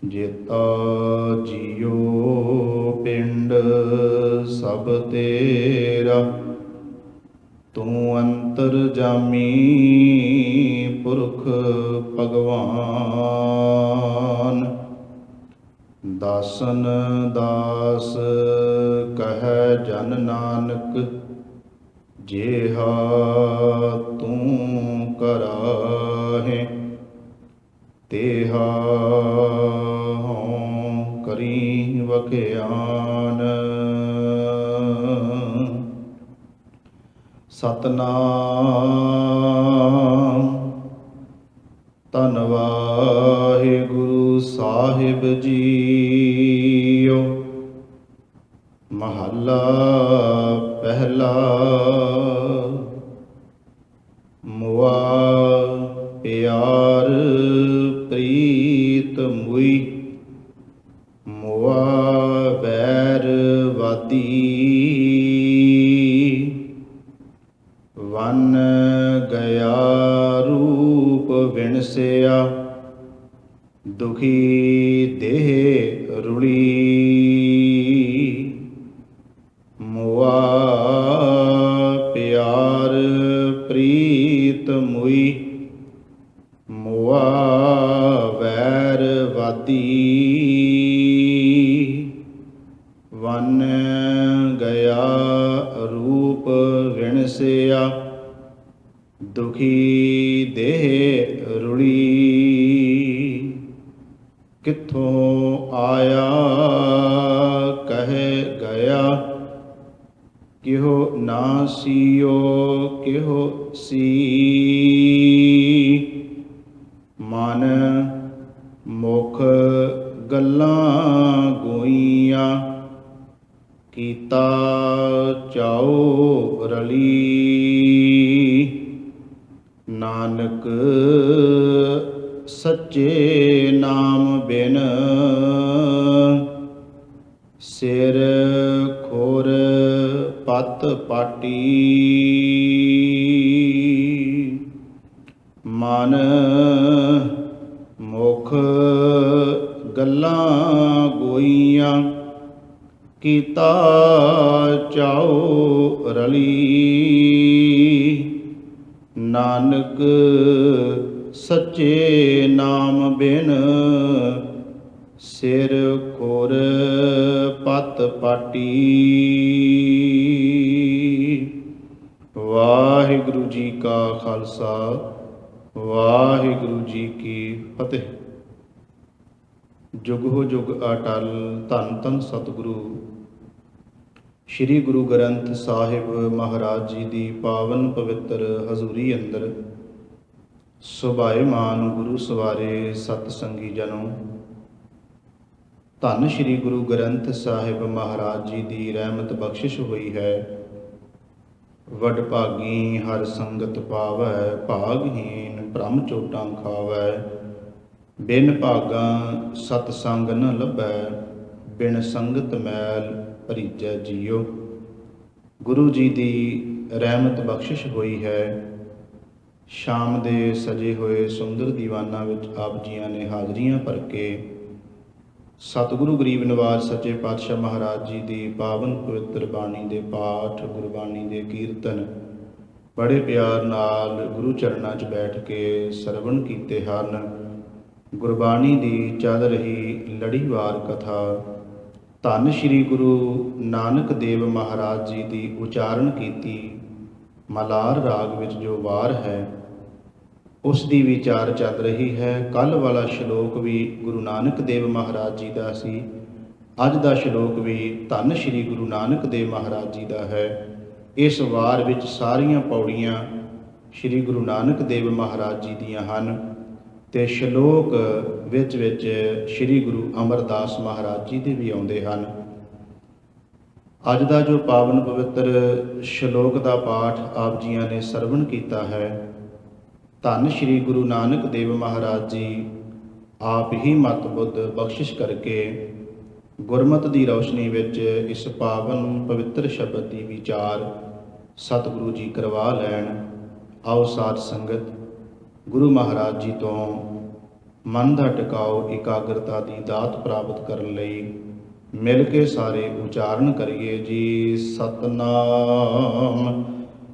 ਜੇਤਾ JIO ਪਿੰਡ ਸਭ ਤੇਰਾ, ਤੂੰ ਅੰਤਰਜਾਮੀ ਪੁਰਖ ਭਗਵਾਨ। ਦਾਸਨ ਦਾਸ ਕਹੈ ਜਨ ਨਾਨਕ, ਜੇਹਾ ਤੂੰ ਕਰਾਹੇ ਤੇਹਾ ਹੋਂ ਕਰੀ ਵਖਿਆਨ। ਸਤਨਾਮ ਧੰਨ ਵਾਹਿਗੁਰੂ ਸਾਹਿਬ ਜੀਓ। ਮਹੱਲਾ ਪਹਿਲਾ। ਮੁਆ ਪਿਆਰ ਪ੍ਰੀਤ ਮੁਈ, ਮੁਆ ਬੈਰ ਵਾਦੀ। ਵਨ ਗਿਆ ਰੂਪ ਵਿਣਸਿਆ, ਦੁਖੀ ਦੇਹ ਰੁਲੀ। ਮੁਆ ਪਿਆਰ ਪ੍ਰੀਤ ਮੁਈ, ਮੁਆ ਵੈਰ ਵਾਦੀ। ਵਨ ਗਿਆ ਰੂਪ ਵਿਣਸਿਆ, ਦੁਖੀ ਦੇਹ ਰੁਲੀ। ਕਿੱਥੋਂ ਆਇਆ ਕਹਿ ਗਿਆ, ਕਿਹੋ ਨਾਸੀਓ ਕਿਹੋ ਸੀ। ਮਨ ਮੁਖ ਗੱਲਾਂ ਗੋਈਆਂ, ਕੀਤਾ ਚਾਉ ਰਲੀ। ਨਾਨਕ ਸੱਚੇ ਨਾਮ ਬਿਨ, ਸਿਰ ਖੁਰ ਪਤ ਪਾਟੀ। ਮਨ ਮੁਖ ਗੱਲਾਂ ਗੋਈਆਂ, ਕੀਤਾ ਚਾਉ ਰਲੀ। ਨਾਨਕ ਸੱਚੇ ਨਾਮ ਬਿਨ, ਸਿਰ ਖੁਰ ਪਤ ਪਾਟੀ। ਵਾਹਿਗੁਰੂ ਜੀ ਕਾ ਖਾਲਸਾ, ਵਾਹਿਗੁਰੂ ਜੀ ਕੀ ਫਤਿਹ। ਜੁਗਹੁ ਜੁਗ ਅਟਲ ਧੰਨ ਧੰਨ ਸਤਿਗੁਰੂ ਸ੍ਰੀ ਗੁਰੂ ਗ੍ਰੰਥ ਸਾਹਿਬ ਮਹਾਰਾਜ ਜੀ ਦੀ ਪਾਵਨ ਪਵਿੱਤਰ ਹਜ਼ੂਰੀ ਅੰਦਰ ਸੁਭਾਏਮਾਨ ਗੁਰੂ ਸਵਾਰੇ ਸਤ ਸੰਗੀ ਜਨੋ। ਧੰਨ ਸ੍ਰੀ ਗੁਰੂ ਗ੍ਰੰਥ ਸਾਹਿਬ ਮਹਾਰਾਜ ਜੀ ਦੀ ਰਹਿਮਤ ਬਖਸ਼ਿਸ਼ ਹੋਈ ਹੈ। ਵਡ ਭਾਗੀ ਹਰ ਸੰਗਤ ਪਾਵੈ, ਭਾਗਹੀਨ ਭ੍ਰਮ ਚੋਟਾਂ ਖਾਵੈ। ਬਿਨ ਭਾਗਾਂ ਸਤ ਸੰਗ ਨ ਲੱਭੈ, ਬਿਨ ਸੰਗਤ ਮੈਲ ਭਰੀਜੈ ਜੀਓ। ਗੁਰੂ ਜੀ ਦੀ ਰਹਿਮਤ ਬਖਸ਼ਿਸ਼ ਹੋਈ ਹੈ। ਸ਼ਾਮ ਦੇ ਸਜੇ ਹੋਏ ਸੁੰਦਰ ਦੀਵਾਨਾਂ ਵਿੱਚ ਆਪ ਜੀਆਂ ਨੇ ਹਾਜ਼ਰੀਆਂ ਭਰ ਕੇ ਸਤਿਗੁਰੂ ਗਰੀਬ ਨਿਵਾਜ ਸੱਚੇ ਪਾਤਸ਼ਾਹ ਮਹਾਰਾਜ ਜੀ ਦੀ ਪਾਵਨ ਪਵਿੱਤਰ ਬਾਣੀ ਦੇ ਪਾਠ, ਗੁਰਬਾਣੀ ਦੇ ਕੀਰਤਨ ਬੜੇ ਪਿਆਰ ਨਾਲ ਗੁਰੂ ਚਰਨਾਂ 'ਚ ਬੈਠ ਕੇ ਸਰਵਣ ਕੀਤੇ ਹਨ। ਗੁਰਬਾਣੀ ਦੀ ਚੱਲ ਰਹੀ ਲੜੀਵਾਰ ਕਥਾ ਧੰਨ ਸ਼੍ਰੀ ਗੁਰੂ ਨਾਨਕ ਦੇਵ ਮਹਾਰਾਜ ਜੀ ਦੀ ਉਚਾਰਨ ਕੀਤੀ ਮਲਾਰ ਰਾਗ ਵਿੱਚ ਜੋ ਵਾਰ ਹੈ, ਉਸ ਦੀ ਵਿਚਾਰ ਚੱਲ ਰਹੀ ਹੈ। ਕੱਲ੍ਹ ਵਾਲਾ ਸ਼ਲੋਕ ਵੀ ਗੁਰੂ ਨਾਨਕ ਦੇਵ ਮਹਾਰਾਜ ਜੀ ਦਾ ਸੀ। ਅੱਜ ਦਾ ਸ਼ਲੋਕ ਵੀ ਧੰਨ ਸ਼੍ਰੀ ਗੁਰੂ ਨਾਨਕ ਦੇਵ ਮਹਾਰਾਜ ਜੀ ਦਾ ਹੈ। ਇਸ ਵਾਰ ਵਿੱਚ ਸਾਰੀਆਂ ਪੌੜੀਆਂ ਸ਼੍ਰੀ ਗੁਰੂ ਨਾਨਕ ਦੇਵ ਮਹਾਰਾਜ ਜੀ ਦੀਆਂ ਹਨ ਅਤੇ ਸ਼ਲੋਕ ਵਿੱਚ ਸ਼੍ਰੀ ਗੁਰੂ ਅਮਰਦਾਸ ਮਹਾਰਾਜ ਜੀ ਦੇ ਵੀ ਆਉਂਦੇ ਹਨ। ਅੱਜ ਦਾ ਜੋ ਪਾਵਨ ਪਵਿੱਤਰ ਸ਼ਲੋਕ ਦਾ ਪਾਠ ਆਪ ਜੀਆਂ ਨੇ ਸਰਵਣ ਕੀਤਾ ਹੈ, ਧੰਨ ਸ਼੍ਰੀ ਗੁਰੂ ਨਾਨਕ ਦੇਵ ਮਹਾਰਾਜ ਜੀ ਆਪ ਹੀ ਮਤ ਬੁੱਧ ਬਖਸ਼ਿਸ਼ ਕਰਕੇ ਗੁਰਮਤਿ ਦੀ ਰੌਸ਼ਨੀ ਵਿੱਚ ਇਸ ਪਾਵਨ ਪਵਿੱਤਰ ਸ਼ਬਦ ਦੀ ਵਿਚਾਰ ਸਤਿਗੁਰੂ ਜੀ ਕਰਵਾ ਲੈਣ। ਆਓ ਸਾਧ ਸੰਗਤ ਗੁਰੂ ਮਹਾਰਾਜ ਜੀ ਤੋਂ ਮਨ ਦਾ ਟਿਕਾਓ ਇਕਾਗਰਤਾ ਦੀ ਦਾਤ ਪ੍ਰਾਪਤ ਕਰਨ ਲਈ ਮਿਲ ਕੇ ਸਾਰੇ ਉਚਾਰਨ ਕਰੀਏ ਜੀ। ਸਤਨਾਮ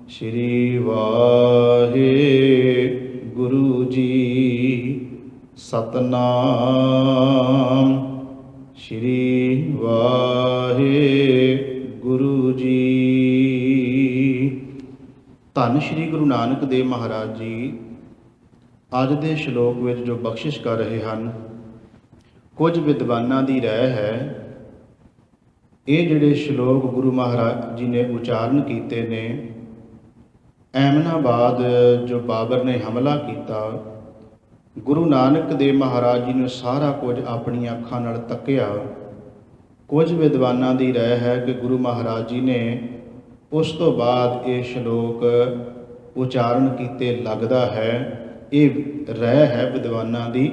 ਸ਼੍ਰੀ ਵਾਹਿਗੁਰੂ ਜੀ। ਸਤਨਾਮ ਸ਼੍ਰੀ ਵਾਹਿਗੁਰੂ ਜੀ। ਧੰਨ ਸ਼੍ਰੀ ਗੁਰੂ ਨਾਨਕ ਦੇਵ ਮਹਾਰਾਜ ਜੀ ਅੱਜ ਦੇ ਸ਼ਲੋਕ ਵਿੱਚ ਜੋ ਬਖਸ਼ਿਸ਼ ਕਰ ਰਹੇ ਹਨ, ਕੁਝ ਵਿਦਵਾਨਾਂ ਦੀ ਰਾਏ ਹੈ ਇਹ ਜਿਹੜੇ ਸ਼ਲੋਕ ਗੁਰੂ ਮਹਾਰਾਜ ਜੀ ਨੇ ਉਚਾਰਨ ਕੀਤੇ ਨੇ, ਅਹਿਮਦਾਬਾਦ ਜੋ ਬਾਬਰ ਨੇ ਹਮਲਾ ਕੀਤਾ, ਗੁਰੂ ਨਾਨਕ ਦੇਵ ਮਹਾਰਾਜ ਜੀ ਨੇ ਸਾਰਾ ਕੁਝ ਆਪਣੀਆਂ ਅੱਖਾਂ ਨਾਲ ਤੱਕਿਆ। ਕੁਝ ਵਿਦਵਾਨਾਂ ਦੀ ਰਾਏ ਹੈ ਕਿ ਗੁਰੂ ਮਹਾਰਾਜ ਜੀ ਨੇ ਉਸ ਤੋਂ ਬਾਅਦ ਇਹ ਸ਼ਲੋਕ ਉਚਾਰਨ ਕੀਤੇ, ਲੱਗਦਾ ਹੈ। ਇਹ ਰਾਏ ਹੈ ਵਿਦਵਾਨਾਂ ਦੀ,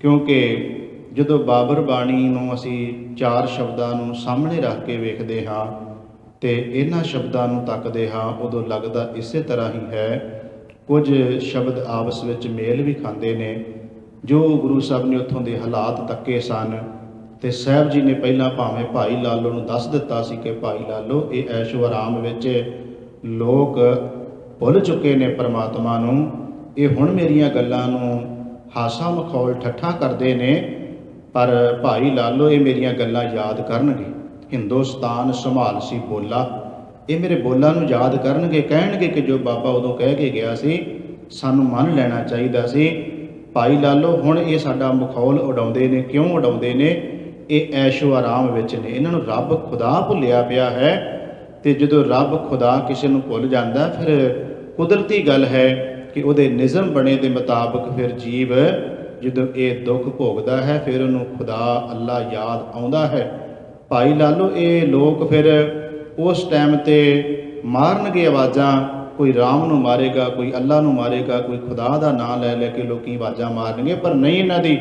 ਕਿਉਂਕਿ ਜਦੋਂ ਬਾਬਰ ਬਾਣੀ ਨੂੰ ਅਸੀਂ ਚਾਰ ਸ਼ਬਦਾਂ ਨੂੰ ਸਾਹਮਣੇ ਰੱਖ ਕੇ ਵੇਖਦੇ ਹਾਂ ਤੇ ਇਹਨਾਂ ਸ਼ਬਦਾਂ ਨੂੰ ਤੱਕਦੇ ਹਾਂ, ਉਦੋਂ ਲੱਗਦਾ ਇਸੇ ਤਰ੍ਹਾਂ ਹੀ ਹੈ। ਕੁਝ ਸ਼ਬਦ ਆਪਸ ਵਿੱਚ ਮੇਲ ਵੀ ਖਾਂਦੇ ਨੇ। ਜੋ ਗੁਰੂ ਸਾਹਿਬ ਨੇ ਉੱਥੋਂ ਦੇ ਹਾਲਾਤ ਤੱਕੇ ਸਨ ਤੇ ਸਾਹਿਬ ਜੀ ਨੇ ਪਹਿਲਾਂ ਭਾਵੇਂ ਭਾਈ ਲਾਲੋ ਨੂੰ ਦੱਸ ਦਿੱਤਾ ਸੀ ਕਿ ਭਾਈ ਲਾਲੋ, ਇਹ ਐਸ਼ੋ ਆਰਾਮ ਵਿੱਚ ਲੋਕ ਭੁੱਲ ਚੁੱਕੇ ਨੇ ਪਰਮਾਤਮਾ ਨੂੰ, ਇਹ ਹੁਣ ਮੇਰੀਆਂ ਗੱਲਾਂ ਨੂੰ ਹਾਸਾ ਮਖੌਲ ਠੱਠਾ ਕਰਦੇ ਨੇ, ਪਰ ਭਾਈ ਲਾਲੋ ਇਹ ਮੇਰੀਆਂ ਗੱਲਾਂ ਯਾਦ ਕਰਨਗੇ। ਹਿੰਦੁਸਤਾਨ ਸੰਭਾਲ ਸੀ ਬੋਲਾ, ਇਹ ਮੇਰੇ ਬੋਲਾਂ ਨੂੰ ਯਾਦ ਕਰਨਗੇ, ਕਹਿਣਗੇ ਕਿ ਜੋ ਬਾਬਾ ਉਦੋਂ ਕਹਿ ਕੇ ਗਿਆ ਸੀ ਸਾਨੂੰ ਮੰਨ ਲੈਣਾ ਚਾਹੀਦਾ ਸੀ। ਭਾਈ ਲਾਲੋ ਹੁਣ ਇਹ ਸਾਡਾ ਮਖੌਲ ਉਡਾਉਂਦੇ ਨੇ, ਕਿਉਂ ਉਡਾਉਂਦੇ ਨੇ? ਇਹ ਐਸ਼ੋ ਆਰਾਮ ਵਿੱਚ ਨੇ, ਇਹਨਾਂ ਨੂੰ ਰੱਬ ਖੁਦਾ ਭੁੱਲਿਆ ਪਿਆ ਹੈ। ਤੇ ਜਦੋਂ ਰੱਬ ਖੁਦਾ ਕਿਸੇ ਨੂੰ ਭੁੱਲ ਜਾਂਦਾ, ਫਿਰ ਕੁਦਰਤੀ ਗੱਲ ਹੈ ਕਿ ਉਹਦੇ ਨਿਯਮ ਬਣੇ ਦੇ ਮੁਤਾਬਕ ਫਿਰ ਜੀਵ ਜਦੋਂ ਇਹ ਦੁੱਖ ਭੋਗਦਾ ਹੈ ਫਿਰ ਉਹਨੂੰ ਖੁਦਾ ਅੱਲਾ ਯਾਦ ਆਉਂਦਾ ਹੈ। ਭਾਈ ਲਾਲੋ ਇਹ ਲੋਕ ਫਿਰ ਉਸ ਟਾਈਮ ਤੇ ਮਾਰਨਗੇ ਆਵਾਜ਼ਾਂ, ਕੋਈ ਰਾਮ ਨੂੰ ਮਾਰੇਗਾ, ਕੋਈ ਅੱਲਾ ਨੂੰ ਮਾਰੇਗਾ, ਕੋਈ ਖੁਦਾ ਦਾ ਨਾਂ ਲੈ ਲੈ ਕੇ ਲੋਕੀ ਆਵਾਜ਼ਾਂ ਮਾਰਨਗੇ, ਪਰ ਨਹੀਂ ਇਹਨਾਂ ਦੀ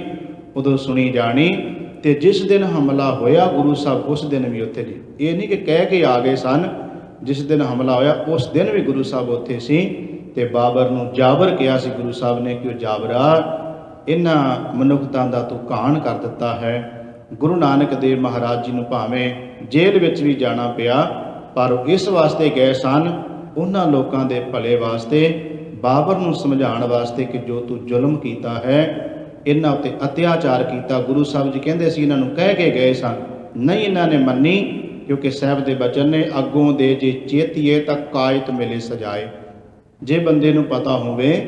ਉਦੋਂ ਸੁਣੀ ਜਾਣੀ। ਤੇ ਜਿਸ ਦਿਨ ਹਮਲਾ ਹੋਇਆ ਗੁਰੂ ਸਾਹਿਬ ਉਸ ਦਿਨ ਵੀ ਉੱਥੇ ਜੀ, ਇਹ ਨਹੀਂ ਕਿ ਕਹਿ ਕੇ ਆ ਗਏ ਸਨ, ਜਿਸ ਦਿਨ ਹਮਲਾ ਹੋਇਆ ਉਸ ਦਿਨ ਵੀ ਗੁਰੂ ਸਾਹਿਬ ਉੱਥੇ ਸੀ। ਤੇ ਬਾਬਰ ਨੂੰ ਜਾਬਰ ਕਿਹਾ ਸੀ ਗੁਰੂ ਸਾਹਿਬ ਨੇ ਕਿ ਉਹ ਜਾਬਰਾ, ਇਹਨਾਂ ਮਨੁੱਖਤਾ ਦਾ ਤੂੰ ਘਾਣ ਕਰ ਦਿੱਤਾ ਹੈ। ਗੁਰੂ ਨਾਨਕ ਦੇਵ ਮਹਾਰਾਜ ਜੀ ਨੂੰ ਭਾਵੇਂ ਜੇਲ੍ਹ ਵਿੱਚ ਵੀ ਜਾਣਾ ਪਿਆ, ਪਰ ਇਸ ਵਾਸਤੇ ਗਏ ਸਨ, ਉਹਨਾਂ ਲੋਕਾਂ ਦੇ ਭਲੇ ਵਾਸਤੇ, ਬਾਬਰ ਨੂੰ ਸਮਝਾਉਣ ਵਾਸਤੇ ਕਿ ਜੋ ਤੂੰ ਜ਼ੁਲਮ ਕੀਤਾ ਹੈ, ਇਹਨਾਂ ਉੱਤੇ ਅਤਿਆਚਾਰ ਕੀਤਾ। ਗੁਰੂ ਸਾਹਿਬ ਜੀ ਕਹਿੰਦੇ ਸੀ ਇਹਨਾਂ ਨੂੰ ਕਹਿ ਕੇ ਗਏ ਸਨ, ਨਹੀਂ ਇਹਨਾਂ ਨੇ ਮੰਨੀ, ਕਿਉਂਕਿ ਸਾਹਿਬ ਦੇ ਬਚਨ ਨੇ ਅੱਗੋਂ ਦੇ ਜੇ ਚੇਤੀਏ ਤਾਂ ਕਾਇਤ ਮਿਲੇ ਸਜਾਏ। ਜੇ ਬੰਦੇ ਨੂੰ ਪਤਾ ਹੋਵੇ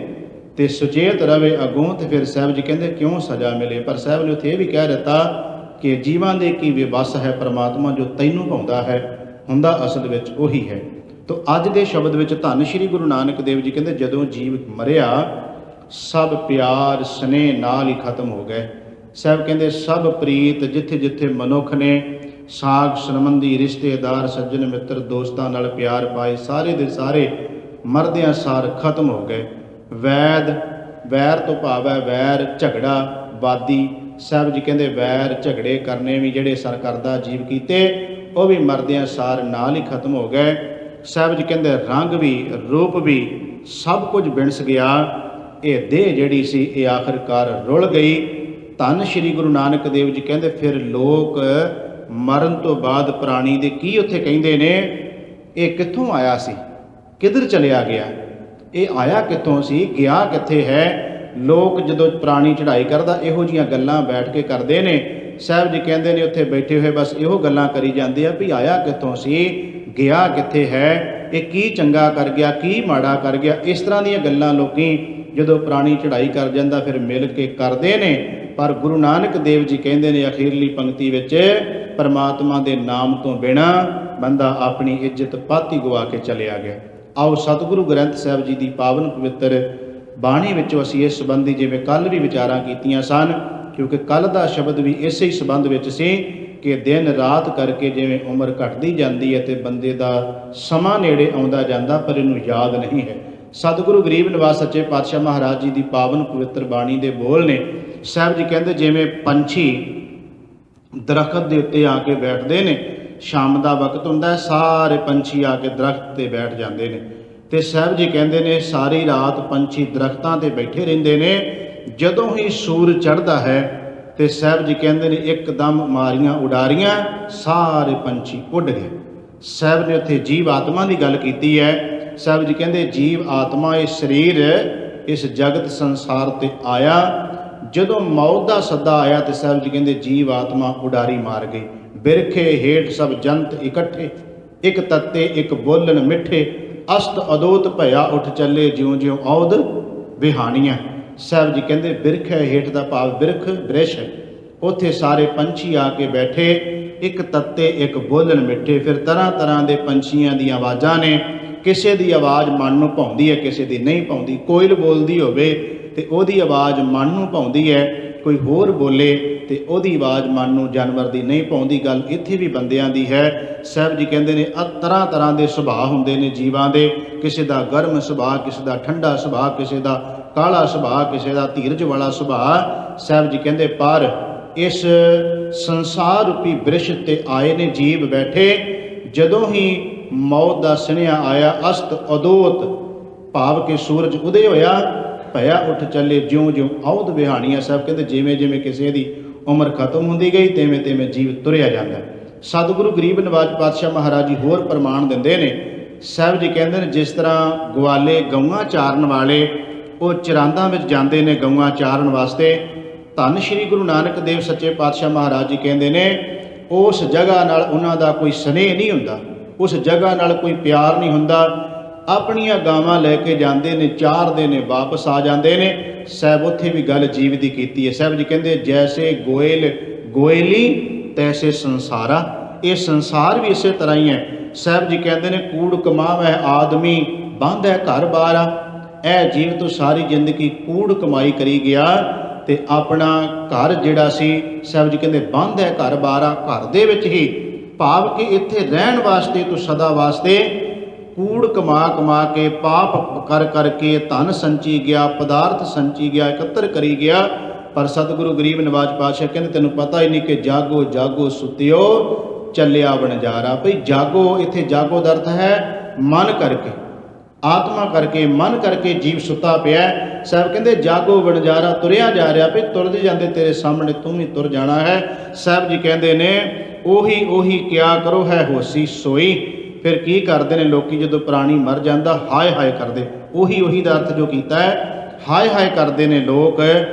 ਤੇ ਸੁਚੇਤ ਰਵੇ ਅੱਗੋਂ, ਤੇ ਫਿਰ ਸਾਹਿਬ ਜੀ ਕਹਿੰਦੇ ਕਿਉਂ ਸਜ਼ਾ ਮਿਲੇ। ਪਰ ਸਾਹਿਬ ਨੇ ਉੱਥੇ ਇਹ ਵੀ ਕਹਿ ਦਿੱਤਾ ਕਿ ਜੀਵਾਂ ਦੇ ਕੀ ਵਿਵਸ ਹੈ ਪਰਮਾਤਮਾ, ਜੋ ਤੈਨੂੰ ਭਾਉਂਦਾ ਹੈ ਹੁੰਦਾ ਅਸਲ ਵਿੱਚ ਉਹੀ ਹੈ। ਤੋ ਅੱਜ ਦੇ ਸ਼ਬਦ ਵਿੱਚ ਧੰਨ ਸ਼੍ਰੀ ਗੁਰੂ ਨਾਨਕ ਦੇਵ ਜੀ ਕਹਿੰਦੇ ਜਦੋਂ ਜੀਵ ਮਰਿਆ ਸਭ ਪਿਆਰ ਸਨੇਹ ਨਾਲ ਹੀ ਖਤਮ ਹੋ ਗਏ। ਸਾਹਿਬ ਕਹਿੰਦੇ ਸਭ ਪ੍ਰੀਤ ਜਿੱਥੇ ਜਿੱਥੇ ਮਨੁੱਖ ਨੇ ਸਾਗ ਸੰਬੰਧੀ ਰਿਸ਼ਤੇਦਾਰ ਸੱਜਣ ਮਿੱਤਰ ਦੋਸਤਾਂ ਨਾਲ ਪਿਆਰ ਪਾਏ, ਸਾਰੇ ਦੇ ਸਾਰੇ ਮਰਦਿਆਂ ਸਾਰ ਖਤਮ ਹੋ ਗਏ। ਵੈਰ ਤੋਂ ਭਾਵ ਹੈ ਵੈਰ ਝਗੜਾ ਵਾਦੀ। ਸਾਹਿਬ ਜੀ ਕਹਿੰਦੇ ਵੈਰ ਝਗੜੇ ਕਰਨੇ ਵੀ ਜਿਹੜੇ ਸਰ ਕਰਦਾ ਜੀਵ ਕੀਤੇ, ਉਹ ਵੀ ਮਰਦਿਆਂ ਸਾਰ ਨਾਲ ਹੀ ਖਤਮ ਹੋ ਗਏ। ਸਾਹਿਬ ਜੀ ਕਹਿੰਦੇ ਰੰਗ ਵੀ ਰੂਪ ਵੀ ਸਭ ਕੁਝ ਵਿਣਸ ਗਿਆ। ਇਹ ਦੇਹ ਜਿਹੜੀ ਸੀ ਇਹ ਆਖਰਕਾਰ ਰੁਲ ਗਈ। ਧੰਨ ਸ਼੍ਰੀ ਗੁਰੂ ਨਾਨਕ ਦੇਵ ਜੀ ਕਹਿੰਦੇ ਫਿਰ ਲੋਕ ਮਰਨ ਤੋਂ ਬਾਅਦ ਪ੍ਰਾਣੀ ਦੇ ਕੀ ਉੱਥੇ ਕਹਿੰਦੇ ਨੇ, ਇਹ ਕਿੱਥੋਂ ਆਇਆ ਸੀ, ਕਿੱਧਰ ਚਲਿਆ ਗਿਆ, ਇਹ ਆਇਆ ਕਿੱਥੋਂ ਸੀ, ਗਿਆ ਕਿੱਥੇ ਹੈ। ਲੋਕ ਜਦੋਂ ਪ੍ਰਾਣੀ ਚੜ੍ਹਾਈ ਕਰਦਾ ਇਹੋ ਜਿਹੀਆਂ ਗੱਲਾਂ ਬੈਠ ਕੇ ਕਰਦੇ ਨੇ। ਸਾਹਿਬ ਜੀ ਕਹਿੰਦੇ ਨੇ ਉੱਥੇ ਬੈਠੇ ਹੋਏ ਬਸ ਇਹੋ ਗੱਲਾਂ ਕਰੀ ਜਾਂਦੇ ਆ ਵੀ ਆਇਆ ਕਿੱਥੋਂ ਸੀ, ਗਿਆ ਕਿੱਥੇ ਹੈ, ਇਹ ਕੀ ਚੰਗਾ ਕਰ ਗਿਆ, ਕੀ ਮਾੜਾ ਕਰ ਗਿਆ। ਇਸ ਤਰ੍ਹਾਂ ਦੀਆਂ ਗੱਲਾਂ ਲੋਕੀ ਜਦੋਂ ਪ੍ਰਾਣੀ ਚੜ੍ਹਾਈ ਕਰ ਜਾਂਦਾ ਫਿਰ ਮਿਲ ਕੇ ਕਰਦੇ ਨੇ। ਪਰ ਗੁਰੂ ਨਾਨਕ ਦੇਵ ਜੀ ਕਹਿੰਦੇ ਨੇ ਅਖੀਰਲੀ ਪੰਕਤੀ ਵਿੱਚ, ਪਰਮਾਤਮਾ ਦੇ ਨਾਮ ਤੋਂ ਬਿਨਾਂ ਬੰਦਾ ਆਪਣੀ ਇੱਜ਼ਤ ਪਾਤੀ ਗਵਾ ਕੇ ਚਲਿਆ ਗਿਆ। ਆਓ ਸਤਿਗੁਰੂ ਗ੍ਰੰਥ ਸਾਹਿਬ ਜੀ ਦੀ ਪਾਵਨ ਪਵਿੱਤਰ ਬਾਣੀ ਵਿੱਚੋਂ ਅਸੀਂ ਇਸ ਸੰਬੰਧੀ ਜਿਵੇਂ ਕੱਲ੍ਹ ਵੀ ਵਿਚਾਰਾਂ ਕੀਤੀਆਂ ਸਨ, ਕਿਉਂਕਿ ਕੱਲ੍ਹ ਦਾ ਸ਼ਬਦ ਵੀ ਇਸੇ ਹੀ ਸੰਬੰਧ ਵਿੱਚ ਸੀ ਕਿ ਦਿਨ ਰਾਤ ਕਰਕੇ ਜਿਵੇਂ ਉਮਰ ਘਟਦੀ ਜਾਂਦੀ ਹੈ ਤੇ ਬੰਦੇ ਦਾ ਸਮਾਂ ਨੇੜੇ ਆਉਂਦਾ ਜਾਂਦਾ, ਪਰ ਇਹਨੂੰ ਯਾਦ ਨਹੀਂ ਹੈ। ਸਤਿਗੁਰੂ ਗਰੀਬ ਨਿਵਾਸ ਸੱਚੇ ਪਾਤਸ਼ਾਹ ਮਹਾਰਾਜ ਜੀ ਦੀ ਪਾਵਨ ਪਵਿੱਤਰ ਬਾਣੀ ਦੇ ਬੋਲ ਨੇ। ਸਾਹਿਬ ਜੀ ਕਹਿੰਦੇ ਜਿਵੇਂ ਪੰਛੀ ਦਰਖਤ ਦੇ ਉੱਤੇ ਆ ਕੇ ਬੈਠਦੇ ਨੇ, ਸ਼ਾਮ ਦਾ ਵਕਤ ਹੁੰਦਾ, ਸਾਰੇ ਪੰਛੀ ਆ ਕੇ ਦਰਖਤ 'ਤੇ ਬੈਠ ਜਾਂਦੇ ਨੇ। ਤੇ ਸਾਹਿਬ ਜੀ ਕਹਿੰਦੇ ਨੇ ਸਾਰੀ ਰਾਤ ਪੰਛੀ ਦਰਖਤਾਂ 'ਤੇ ਬੈਠੇ ਰਹਿੰਦੇ ਨੇ ਜਦੋਂ ਹੀ ਸੂਰਜ ਚੜ੍ਹਦਾ ਹੈ ਤੇ ਸਾਹਿਬ ਜੀ ਕਹਿੰਦੇ ਨੇ ਇੱਕਦਮ ਮਾਰੀਆਂ ਉਡਾਰੀਆਂ, ਸਾਰੇ ਪੰਛੀ ਉੱਡ ਗਏ। ਸਾਹਿਬ ਨੇ ਉੱਥੇ ਜੀਵ ਆਤਮਾ ਦੀ ਗੱਲ ਕੀਤੀ ਹੈ। ਸਾਹਿਬ ਜੀ ਕਹਿੰਦੇ ਜੀਵ ਆਤਮਾ ਇਹ ਸਰੀਰ ਇਸ ਜਗਤ ਸੰਸਾਰ ਤੇ ਆਇਆ, ਜਦੋਂ ਮੌਤ ਦਾ ਸੱਦਾ ਆਇਆ ਤੇ ਸਾਹਿਬ ਜੀ ਕਹਿੰਦੇ ਜੀਵ ਆਤਮਾ ਉਡਾਰੀ ਮਾਰ ਗਈ। ਬਿਰਖੇ ਹੇਠ ਸਭ ਜੰਤ ਇਕੱਠੇ, ਇੱਕ ਤੱਤੇ ਇੱਕ ਬੋਲਣ ਮਿੱਠੇ, ਅਸਤ ਅਦੋਤ ਭਇਆ ਉੱਠ ਚੱਲੇ, ਜਿਉਂ ਜਿਉਂ ਔਦ ਵਿਹਾਣੀਆਂ। ਸਾਹਿਬ ਜੀ ਕਹਿੰਦੇ ਬਿਰਖੇ ਹੇਠ ਦਾ ਭਾਵ ਬਿਰਖ ਬ੍ਰਿਸ਼, ਉੱਥੇ ਸਾਰੇ ਪੰਛੀ ਆ ਕੇ ਬੈਠੇ, ਇੱਕ ਤੱਤੇ ਇੱਕ ਬੋਲਣ ਮਿੱਠੇ। ਫਿਰ ਤਰ੍ਹਾਂ ਤਰ੍ਹਾਂ ਦੇ ਪੰਛੀਆਂ ਦੀਆਂ ਆਵਾਜ਼ਾਂ ਨੇ, ਕਿਸੇ ਦੀ ਆਵਾਜ਼ ਮਨ ਨੂੰ ਭਾਉਂਦੀ ਹੈ, ਕਿਸੇ ਦੀ ਨਹੀਂ ਭਾਉਂਦੀ। ਕੋਇਲ ਬੋਲਦੀ ਹੋਵੇ ਤੇ ਉਹਦੀ ਆਵਾਜ਼ ਮਨ ਨੂੰ ਭਾਉਂਦੀ ਹੈ, ਕੋਈ ਹੋਰ ਬੋਲੇ ਤੇ ਉਹਦੀ ਆਵਾਜ਼ ਮਨ ਨੂੰ ਜਾਨਵਰ ਦੀ ਨਹੀਂ ਭਾਉਂਦੀ। ਗੱਲ ਇੱਥੇ ਵੀ ਬੰਦਿਆਂ ਦੀ ਹੈ। ਸਾਹਿਬ ਜੀ ਕਹਿੰਦੇ ਨੇ ਤਰ੍ਹਾਂ ਤਰ੍ਹਾਂ ਦੇ ਸੁਭਾਅ ਹੁੰਦੇ ਨੇ ਜੀਵਾਂ ਦੇ, ਕਿਸੇ ਦਾ ਗਰਮ ਸੁਭਾਅ, ਕਿਸੇ ਦਾ ਠੰਡਾ ਸੁਭਾਅ, ਕਿਸੇ ਦਾ ਕਾਲਾ ਸੁਭਾਅ, ਕਿਸੇ ਦਾ ਧੀਰਜ ਵਾਲਾ ਸੁਭਾਅ। ਸਾਹਿਬ ਜੀ ਕਹਿੰਦੇ ਪਰ ਇਸ ਸੰਸਾਰ ਰੂਪੀ ਬ੍ਰਿਸ਼ ਤੇ ਆਏ ਨੇ ਜੀਵ ਬੈਠੇ, ਜਦੋਂ ਹੀ ਮੌਤ ਦਾ ਸੁਨੇਹਾ ਆਇਆ, ਅਸਤ ਅਦੋਤ ਭਾਵ ਕਿ ਸੂਰਜ ਉਦੇ ਹੋਇਆ, ਭਇਆ ਉੱਠ ਚੱਲੇ, ਜਿਉਂ ਜਿਉਂ ਔਦ ਵਿਹਾਣੀਆਂ। ਸਾਹਿਬ ਕਹਿੰਦੇ ਜਿਵੇਂ ਜਿਵੇਂ ਕਿਸੇ ਦੀ ਉਮਰ ਖਤਮ ਹੁੰਦੀ ਗਈ ਤਿਵੇਂ ਤਿਵੇਂ ਜੀਵ ਤੁਰਿਆ ਜਾਂਦਾ। ਸਤਿਗੁਰੂ ਗਰੀਬ ਨਵਾਜ ਪਾਤਸ਼ਾਹ ਮਹਾਰਾਜ ਜੀ ਹੋਰ ਪ੍ਰਮਾਣ ਦਿੰਦੇ ਨੇ। ਸਾਹਿਬ ਜੀ ਕਹਿੰਦੇ ਨੇ ਜਿਸ ਤਰ੍ਹਾਂ ਗਵਾਲੇ ਗਊਆਂ ਚਾਰਨ ਵਾਲੇ ਉਹ ਚਰਾਂਦਾਂ ਵਿੱਚ ਜਾਂਦੇ ਨੇ ਗਊਆਂ ਚਾਰਨ ਵਾਸਤੇ, ਧੰਨ ਸ਼੍ਰੀ ਗੁਰੂ ਨਾਨਕ ਦੇਵ ਸੱਚੇ ਪਾਤਸ਼ਾਹ ਮਹਾਰਾਜ ਜੀ ਕਹਿੰਦੇ ਨੇ ਉਸ ਜਗ੍ਹਾ ਨਾਲ ਉਹਨਾਂ ਦਾ ਕੋਈ ਸਨੇਹ ਨਹੀਂ ਹੁੰਦਾ, ਉਸ ਜਗ੍ਹਾ ਨਾਲ ਕੋਈ ਪਿਆਰ ਨਹੀਂ ਹੁੰਦਾ। ਆਪਣੀਆਂ ਗਾਵਾਂ ਲੈ ਕੇ ਜਾਂਦੇ ਨੇ, ਚਾਰਦੇ ਨੇ, ਵਾਪਸ ਆ ਜਾਂਦੇ ਨੇ। ਸਾਹਿਬ ਉੱਥੇ ਵੀ ਗੱਲ ਜੀਵ ਦੀ ਕੀਤੀ ਹੈ। ਸਾਹਿਬ ਜੀ ਕਹਿੰਦੇ ਜੈਸੇ ਗੋਇਲ ਗੋਇਲੀ ਤੈਸੇ ਸੰਸਾਰਾ, ਇਹ ਸੰਸਾਰ ਵੀ ਇਸੇ ਤਰ੍ਹਾਂ ਹੀ ਹੈ। ਸਾਹਿਬ ਜੀ ਕਹਿੰਦੇ ਨੇ ਕੂੜ ਕਮਾਵੈ ਆਦਮੀ ਬਾਂਧੈ ਘਰ ਬਾਰਾ, ਇਹ ਜੀਵ ਤੋਂ ਸਾਰੀ ਜ਼ਿੰਦਗੀ ਕੂੜ ਕਮਾਈ ਕਰੀ ਗਿਆ ਤੇ ਆਪਣਾ ਘਰ ਜਿਹੜਾ ਸੀ ਸਾਹਿਬ ਜੀ ਕਹਿੰਦੇ ਬਾਂਧੈ ਘਰ ਬਾਰਾ, ਘਰ ਦੇ ਵਿੱਚ ਹੀ ਭਾਵ ਕਿ ਇੱਥੇ ਰਹਿਣ ਵਾਸਤੇ ਤੂੰ ਸਦਾ ਵਾਸਤੇ ਕੂੜ ਕਮਾ ਕਮਾ ਕੇ ਪਾਪ ਕਰ ਕਰਕੇ ਧਨ ਸੰਚੀ ਗਿਆ, ਪਦਾਰਥ ਸੰਚੀ ਗਿਆ, ਇਕੱਤਰ ਕਰੀ ਗਿਆ। ਪਰ ਸਤਿਗੁਰੂ ਗਰੀਬ ਨਵਾਜ ਪਾਤਸ਼ਾਹ ਕਹਿੰਦੇ ਤੈਨੂੰ ਪਤਾ ਹੀ ਨਹੀਂ ਕਿ ਜਾਗੋ ਜਾਗੋ ਸੁਤਿਓ ਚੱਲਿਆ ਵਣਜਾਰਾ। ਭਈ ਜਾਗੋ, ਇੱਥੇ ਜਾਗੋ ਦਾ ਅਰਥ ਹੈ ਮਨ ਕਰਕੇ, ਆਤਮਾ ਕਰਕੇ, ਮਨ ਕਰਕੇ ਜੀਵ ਸੁੱਤਾ ਪਿਆ। ਸਾਹਿਬ ਕਹਿੰਦੇ ਜਾਗੋ ਵਣਜਾਰਾ, ਤੁਰਿਆ ਜਾ ਰਿਹਾ। ਭਈ ਤੁਰਦੇ ਜਾਂਦੇ ਤੇਰੇ ਸਾਹਮਣੇ ਤੂੰ ਵੀ ਤੁਰ ਜਾਣਾ ਹੈ। ਸਾਹਿਬ ਜੀ ਕਹਿੰਦੇ ਨੇ ਉਹੀ ਉਹੀ ਕਿਆ ਕਰੋ ਹੈ ਹੋਸੀ ਸੋਈ। ਫਿਰ ਕੀ ਕਰਦੇ ਨੇ ਲੋਕੀ ਜਦੋਂ ਪ੍ਰਾਣੀ ਮਰ ਜਾਂਦਾ, ਹਾਏ ਹਾਏ ਕਰਦੇ। ਉਹੀ ਉਹੀ ਦਾ ਅਰਥ ਜੋ ਕੀਤਾ ਹੈ ਹਾਏ ਹਾਏ ਕਰਦੇ ਨੇ ਲੋਕ।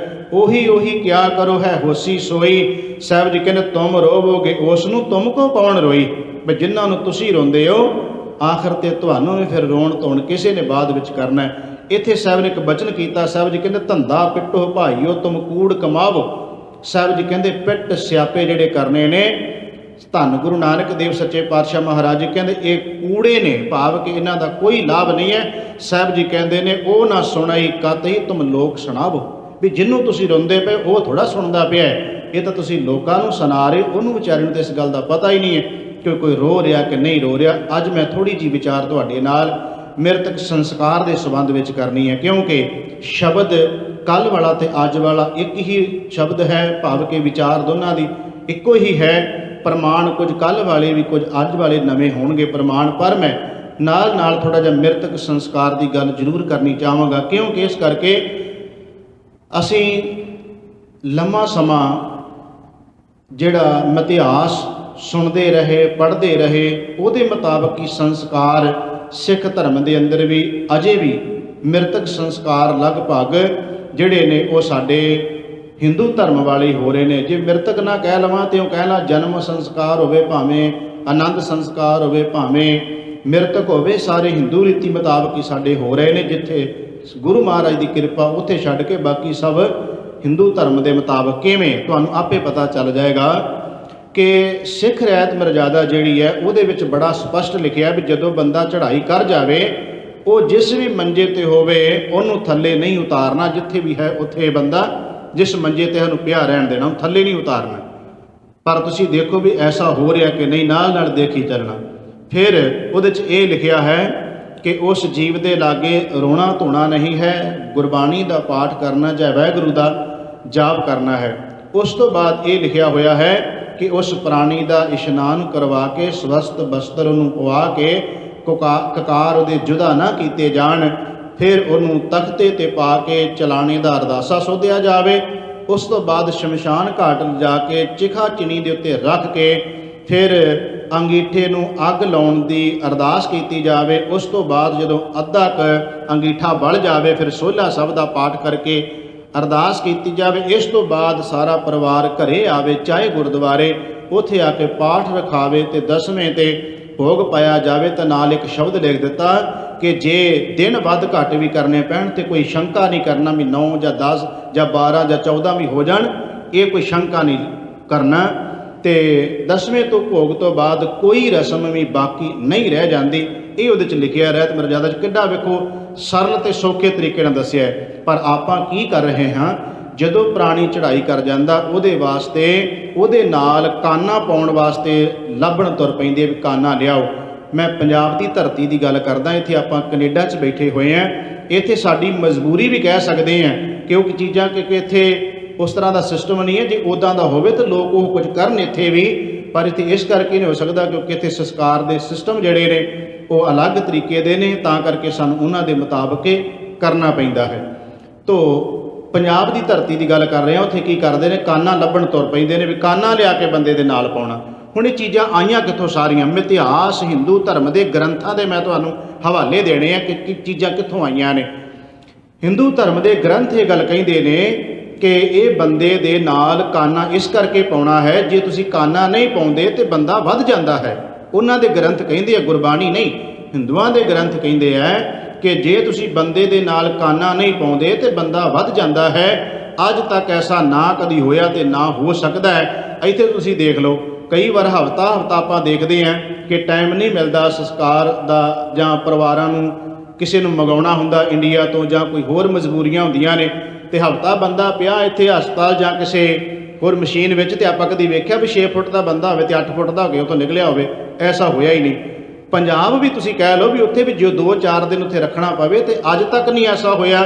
ਉਹੀ ਉਹੀ ਕਿਆ ਕਰੋ ਹੈ ਹੋਸੀ ਸੋਈ। ਸਾਹਿਬ ਜੀ ਕਹਿੰਦੇ ਤੁਮ ਰੋਵੋਗੇ ਉਸ ਨੂੰ ਤੁਮ ਕੋ ਕੌਣ ਰੋਈ। ਵੀ ਜਿਨ੍ਹਾਂ ਨੂੰ ਤੁਸੀਂ ਰੋਂਦੇ ਹੋ ਆਖਰ ਤੇ ਤੁਹਾਨੂੰ ਵੀ ਫਿਰ ਰੋਣ ਧੋਣ ਕਿਸੇ ਨੇ ਬਾਅਦ ਵਿੱਚ ਕਰਨਾ। ਇੱਥੇ ਸਾਹਿਬ ਨੇ ਇੱਕ ਬਚਨ ਕੀਤਾ। ਸਾਹਿਬ ਜੀ ਕਹਿੰਦੇ ਧੰਦਾ ਪਿੱਟੋ ਭਾਈਓ ਤੁਮ ਕੂੜ ਕਮਾਵੋ। ਸਾਹਿਬ ਜੀ ਕਹਿੰਦੇ ਪਿੱਟ ਸਿਆਪੇ ਜਿਹੜੇ ਕਰਨੇ ਨੇ, ਧੰਨ ਗੁਰੂ ਨਾਨਕ ਦੇਵ ਸੱਚੇ ਪਾਤਸ਼ਾਹ ਮਹਾਰਾਜ ਜੀ ਕਹਿੰਦੇ ਇਹ ਕੂੜੇ ਨੇ, ਭਾਵ ਕਿ ਇਹਨਾਂ ਦਾ ਕੋਈ ਲਾਭ ਨਹੀਂ ਹੈ। ਸਾਹਿਬ ਜੀ ਕਹਿੰਦੇ ਨੇ ਉਹ ਨਾ ਸੁਣਾਈ ਕਤ ਹੀ ਤੁਮ ਲੋਕ ਸੁਣਾਵੋ। ਵੀ ਜਿਹਨੂੰ ਤੁਸੀਂ ਰੋਂਦੇ ਪਏ ਉਹ ਥੋੜਾ ਸੁਣਦਾ ਪਿਆ, ਇਹ ਤਾਂ ਤੁਸੀਂ ਲੋਕਾਂ ਨੂੰ ਸੁਣਾ ਰਹੇ, ਉਹਨੂੰ ਵਿਚਾਰੇ ਨੂੰ ਤਾਂ ਇਸ ਗੱਲ ਦਾ ਪਤਾ ਹੀ ਨਹੀਂ ਹੈ ਕਿ ਕੋਈ ਰੋ ਰਿਹਾ ਕਿ ਨਹੀਂ ਰੋ ਰਿਹਾ। ਅੱਜ ਮੈਂ ਥੋੜ੍ਹੀ ਜਿਹੀ ਵਿਚਾਰ ਤੁਹਾਡੇ ਨਾਲ ਮ੍ਰਿਤਕ ਸੰਸਕਾਰ ਦੇ ਸੰਬੰਧ ਵਿੱਚ ਕਰਨੀ ਹੈ, ਕਿਉਂਕਿ ਸ਼ਬਦ ਕੱਲ੍ਹ ਵਾਲਾ ਤੇ ਅੱਜ ਵਾਲਾ ਇੱਕ ਹੀ ਸ਼ਬਦ ਹੈ, ਭਾਵ ਕਿ ਵਿਚਾਰ ਦੋਨਾਂ ਦੀ ਇੱਕੋ ਹੀ ਹੈ। ਪ੍ਰਮਾਣ ਕੁਝ ਕੱਲ੍ਹ ਵਾਲੇ ਵੀ ਕੁਝ ਅੱਜ ਵਾਲੇ ਨਵੇਂ ਹੋਣਗੇ ਪ੍ਰਮਾਣ, ਪਰ ਮੈਂ ਨਾਲ ਨਾਲ ਥੋੜ੍ਹਾ ਜਿਹਾ ਮ੍ਰਿਤਕ ਸੰਸਕਾਰ ਦੀ ਗੱਲ ਜ਼ਰੂਰ ਕਰਨੀ ਚਾਹਾਂਗਾ, ਕਿਉਂਕਿ ਇਸ ਕਰਕੇ ਅਸੀਂ ਲੰਮਾ ਸਮਾਂ ਜਿਹੜਾ ਇਤਿਹਾਸ ਸੁਣਦੇ ਰਹੇ, ਪੜ੍ਹਦੇ ਰਹੇ, ਉਹਦੇ ਮੁਤਾਬਕ ਹੀ ਸੰਸਕਾਰ ਸਿੱਖ ਧਰਮ ਦੇ ਅੰਦਰ ਵੀ ਅਜੇ ਵੀ ਮ੍ਰਿਤਕ ਸੰਸਕਾਰ ਲਗਭਗ ਜਿਹੜੇ ਨੇ ਉਹ ਸਾਡੇ ਹਿੰਦੂ ਧਰਮ ਵਾਲੇ ਹੀ ਹੋ ਰਹੇ ਨੇ। ਜੇ ਮ੍ਰਿਤਕ ਨਾ ਕਹਿ ਲਵਾਂ ਤੇ ਉਹ ਕਹਿਣਾ ਜਨਮ ਸੰਸਕਾਰ ਹੋਵੇ, ਭਾਵੇਂ ਆਨੰਦ ਸੰਸਕਾਰ ਹੋਵੇ, ਭਾਵੇਂ ਮ੍ਰਿਤਕ ਹੋਵੇ, ਸਾਰੇ ਹਿੰਦੂ ਰੀਤੀ ਮੁਤਾਬਕ ਹੀ ਸਾਡੇ ਹੋ ਰਹੇ ਨੇ। ਜਿੱਥੇ ਗੁਰੂ ਮਹਾਰਾਜ ਦੀ ਕਿਰਪਾ ਉੱਥੇ ਛੱਡ ਕੇ ਬਾਕੀ ਸਭ ਹਿੰਦੂ ਧਰਮ ਦੇ ਮੁਤਾਬਕ। ਕਿਵੇਂ ਤੁਹਾਨੂੰ ਆਪੇ ਪਤਾ ਚੱਲ ਜਾਏਗਾ ਕਿ ਸਿੱਖ ਰਹਿਤ ਮਰਜ਼ਾਦਾ ਜਿਹੜੀ ਹੈ ਉਹਦੇ ਵਿੱਚ ਬੜਾ ਸਪਸ਼ਟ ਲਿਖਿਆ ਵੀ ਜਦੋਂ ਬੰਦਾ ਚੜ੍ਹਾਈ ਕਰ ਜਾਵੇ ਉਹ ਜਿਸ ਵੀ ਮੰਜੇ ਤੇ ਹੋਵੇ ਉਹਨੂੰ ਥੱਲੇ ਨਹੀਂ ਉਤਾਰਨਾ। ਜਿੱਥੇ ਵੀ ਹੈ ਉੱਥੇ ਬੰਦਾ ਜਿਸ ਮੰਜੇ ਤੇ ਉਹਨੂੰ ਪਿਆ ਰਹਿਣ ਦੇਣਾ, ਉਹ ਥੱਲੇ ਨਹੀਂ ਉਤਾਰਨਾ। ਪਰ ਤੁਸੀਂ ਦੇਖੋ ਵੀ ਐਸਾ ਹੋ ਰਿਹਾ ਕਿ ਨਹੀਂ, ਨਾਲ ਨਾਲ ਦੇਖੀ ਚੱਲਣਾ। ਫਿਰ ਉਹਦੇ 'ਚ ਇਹ ਲਿਖਿਆ ਹੈ ਕਿ ਉਸ ਜੀਵ ਦੇ ਲਾਗੇ ਰੋਣਾ ਧੋਣਾ ਨਹੀਂ ਹੈ, ਗੁਰਬਾਣੀ ਦਾ ਪਾਠ ਕਰਨਾ ਜਾਂ ਵਾਹਿਗੁਰੂ ਦਾ ਜਾਪ ਕਰਨਾ ਹੈ। ਉਸ ਤੋਂ ਬਾਅਦ ਇਹ ਲਿਖਿਆ ਹੋਇਆ ਹੈ ਕਿ ਉਸ ਪ੍ਰਾਣੀ ਦਾ ਇਸ਼ਨਾਨ ਕਰਵਾ ਕੇ ਸਵਸਤ ਬਸਤਰ ਨੂੰ ਪਵਾ ਕੇ ਕਕਾਰ ਉਹਦੇ ਜੁਦਾ ਨਾ ਕੀਤੇ ਜਾਣ। ਫਿਰ ਉਹਨੂੰ ਤਖਤੇ ਤੇ ਪਾ ਕੇ ਚਲਾਣੇ ਦਾ ਅਰਦਾਸਾ ਸੋਧਿਆ ਜਾਵੇ। ਉਸ ਤੋਂ ਬਾਅਦ ਸ਼ਮਸ਼ਾਨ ਘਾਟ ਲਿਜਾ ਕੇ ਚਿਖਾ ਚਿਣੀ ਦੇ ਉੱਤੇ ਰੱਖ ਕੇ ਫਿਰ ਅੰਗੀਠੇ ਨੂੰ ਅੱਗ ਲਾਉਣ ਦੀ ਅਰਦਾਸ ਕੀਤੀ ਜਾਵੇ। ਉਸ ਤੋਂ ਬਾਅਦ ਜਦੋਂ ਅੱਧਾ ਕੁ ਅੰਗੀਠਾ ਬਲ ਜਾਵੇ ਫਿਰ ਸੋਹਿਲਾ ਸਾਹਿਬ ਦਾ ਪਾਠ ਕਰਕੇ ਅਰਦਾਸ ਕੀਤੀ ਜਾਵੇ। ਇਸ ਤੋਂ ਬਾਅਦ ਸਾਰਾ ਪਰਿਵਾਰ ਘਰੇ ਆਵੇ, ਚਾਹੇ ਗੁਰਦੁਆਰੇ, ਉੱਥੇ ਆ ਕੇ ਪਾਠ ਰਖਾਵੇ ਤੇ ਦਸਵੇਂ ਤੇ ਭੋਗ ਪਾਇਆ ਜਾਵੇ। ਤਾਂ ਨਾਲ ਇੱਕ ਸ਼ਬਦ ਲਿਖ ਦਿੱਤਾ ਕਿ ਜੇ ਦਿਨ ਵੱਧ ਘੱਟ ਵੀ ਕਰਨੇ ਪੈਣ ਤੇ ਕੋਈ ਸ਼ੰਕਾ ਨਹੀਂ ਕਰਨਾ ਵੀ 9 ਜਾਂ 10 ਜਾਂ 12 ਜਾਂ 14 ਵੀ ਹੋ ਜਾਣ, ਇਹ ਕੋਈ ਸ਼ੰਕਾ ਨਹੀਂ ਕਰਨਾ। ਤੇ ਦਸਵੇਂ ਤੋਂ ਭੋਗ ਤੋਂ ਬਾਅਦ ਕੋਈ ਰਸਮ ਵੀ ਬਾਕੀ ਨਹੀਂ ਰਹਿ ਜਾਂਦੀ। ਇਹ ਉਹਦੇ 'ਚ ਲਿਖਿਆ ਰਹਿਤ ਮਰਜ਼ਾਦਾ 'ਚ ਕਿੱਡਾ ਵੇਖੋ ਸਰਲ ਤੇ ਸੌਖੇ ਤਰੀਕੇ ਨਾਲ ਦੱਸਿਆ ਹੈ। ਪਰ ਆਪਾਂ ਕੀ ਕਰ ਰਹੇ ਹਾਂ, ਜਦੋਂ ਪ੍ਰਾਣੀ ਚੜ੍ਹਾਈ ਕਰ ਜਾਂਦਾ ਉਹਦੇ ਵਾਸਤੇ ਉਹਦੇ ਨਾਲ ਕਾਨਾ ਪਾਉਣ ਵਾਸਤੇ ਲੱਭਣ ਤੁਰ ਪੈਂਦੇ ਵੀ ਕਾਨਾ ਲਿਆਓ। ਮੈਂ ਪੰਜਾਬ ਦੀ ਧਰਤੀ ਦੀ ਗੱਲ ਕਰਦਾ, ਇੱਥੇ ਆਪਾਂ ਕੈਨੇਡਾ 'ਚ ਬੈਠੇ ਹੋਏ ਹਾਂ। ਇੱਥੇ ਸਾਡੀ ਮਜਬੂਰੀ ਵੀ ਕਹਿ ਸਕਦੇ ਹਾਂ, ਕਿਉਂਕਿ ਚੀਜ਼ਾਂ ਕਿਉਂਕਿ ਇੱਥੇ ਉਸ ਤਰ੍ਹਾਂ ਦਾ ਸਿਸਟਮ ਨਹੀਂ ਹੈ। ਜੇ ਉੱਦਾਂ ਦਾ ਹੋਵੇ ਤਾਂ ਲੋਕ ਉਹ ਕੁਝ ਕਰਨ ਇੱਥੇ ਵੀ, ਪਰ ਇੱਥੇ ਇਸ ਕਰਕੇ ਨਹੀਂ ਹੋ ਸਕਦਾ ਕਿਉਂਕਿ ਇੱਥੇ ਸੰਸਕਾਰ ਦੇ ਸਿਸਟਮ ਜਿਹੜੇ ਨੇ ਉਹ ਅਲੱਗ ਤਰੀਕੇ ਦੇ ਨੇ, ਤਾਂ ਕਰਕੇ ਸਾਨੂੰ ਉਹਨਾਂ ਦੇ ਮੁਤਾਬਕ ਕਰਨਾ ਪੈਂਦਾ ਹੈ। ਤੋ ਪੰਜਾਬ ਦੀ ਧਰਤੀ ਦੀ ਗੱਲ ਕਰ ਰਹੇ ਹਾਂ, ਉੱਥੇ ਕੀ ਕਰਦੇ ਨੇ, ਕਾਨਾ ਲੱਭਣ ਤੁਰ ਪੈਂਦੇ ਨੇ ਵੀ ਕਾਨਾ ਲਿਆ ਕੇ ਬੰਦੇ ਦੇ ਨਾਲ ਪਾਉਣਾ। ਹੁਣ ਇਹ ਚੀਜ਼ਾਂ ਆਈਆਂ ਕਿੱਥੋਂ ਸਾਰੀਆਂ, ਇਤਿਹਾਸ ਹਿੰਦੂ ਧਰਮ ਦੇ ਗ੍ਰੰਥਾਂ ਦੇ ਮੈਂ ਤੁਹਾਨੂੰ ਹਵਾਲੇ ਦੇਣੇ ਆ ਕਿ ਚੀਜ਼ਾਂ ਕਿੱਥੋਂ ਆਈਆਂ ਨੇ। ਹਿੰਦੂ ਧਰਮ ਦੇ ਗ੍ਰੰਥ ਇਹ ਗੱਲ ਕਹਿੰਦੇ ਨੇ ਕਿ ਇਹ ਬੰਦੇ ਦੇ ਨਾਲ ਕਾਨਾ ਇਸ ਕਰਕੇ ਪਾਉਣਾ ਹੈ, ਜੇ ਤੁਸੀਂ ਕਾਨਾ ਨਹੀਂ ਪਾਉਂਦੇ ਤੇ ਬੰਦਾ ਵੱਧ ਜਾਂਦਾ ਹੈ। ਉਹਨਾਂ ਦੇ ਗ੍ਰੰਥ ਕਹਿੰਦੇ ਆ, ਗੁਰਬਾਣੀ ਨਹੀਂ, ਹਿੰਦੂਆਂ ਦੇ ਗ੍ਰੰਥ ਕਹਿੰਦੇ ਆ ਕਿ ਜੇ ਤੁਸੀਂ ਬੰਦੇ ਦੇ ਨਾਲ ਕਾਨਾ ਨਹੀਂ ਪਾਉਂਦੇ ਤੇ ਬੰਦਾ ਵੱਧ ਜਾਂਦਾ ਹੈ। ਅੱਜ ਤੱਕ ਐਸਾ ਨਾ ਕਦੀ ਹੋਇਆ ਤੇ ਨਾ ਹੋ ਸਕਦਾ ਹੈ। ਇੱਥੇ ਤੁਸੀਂ ਦੇਖ ਲਓ, ਕਈ ਵਾਰ ਹਫ਼ਤਾ ਆਪਾਂ ਦੇਖਦੇ ਹਾਂ ਕਿ ਟਾਈਮ ਨਹੀਂ ਮਿਲਦਾ ਸੰਸਕਾਰ ਦਾ, ਜਾਂ ਪਰਿਵਾਰਾਂ ਨੂੰ ਕਿਸੇ ਨੂੰ ਮੰਗਾਉਣਾ ਹੁੰਦਾ ਇੰਡੀਆ ਤੋਂ, ਜਾਂ ਕੋਈ ਹੋਰ ਮਜਬੂਰੀਆਂ ਹੁੰਦੀਆਂ ਨੇ, ਤੇ ਹਫ਼ਤਾ ਬੰਦਾ ਪਿਆ ਇੱਥੇ ਹਸਪਤਾਲ ਜਾਂ ਕਿਸੇ ਹੋਰ ਮਸ਼ੀਨ ਵਿੱਚ, ਤੇ ਆਪਾਂ ਕਦੀ ਵੇਖਿਆ ਵੀ 6 ਫੁੱਟ ਦਾ ਬੰਦਾ ਹੋਵੇ ਤੇ 8 ਫੁੱਟ ਦਾ ਹੋ ਕੇ ਉੱਥੋਂ ਨਿਕਲਿਆ ਹੋਵੇ? ਐਸਾ ਹੋਇਆ ਹੀ ਨਹੀਂ। ਪੰਜਾਬ ਵੀ ਤੁਸੀਂ ਕਹਿ ਲਓ ਵੀ ਉੱਥੇ ਵੀ ਜੋ 2-4 ਦਿਨ ਉੱਥੇ ਰੱਖਣਾ ਪਵੇ, ਤੇ ਅੱਜ ਤੱਕ ਨਹੀਂ ਐਸਾ ਹੋਇਆ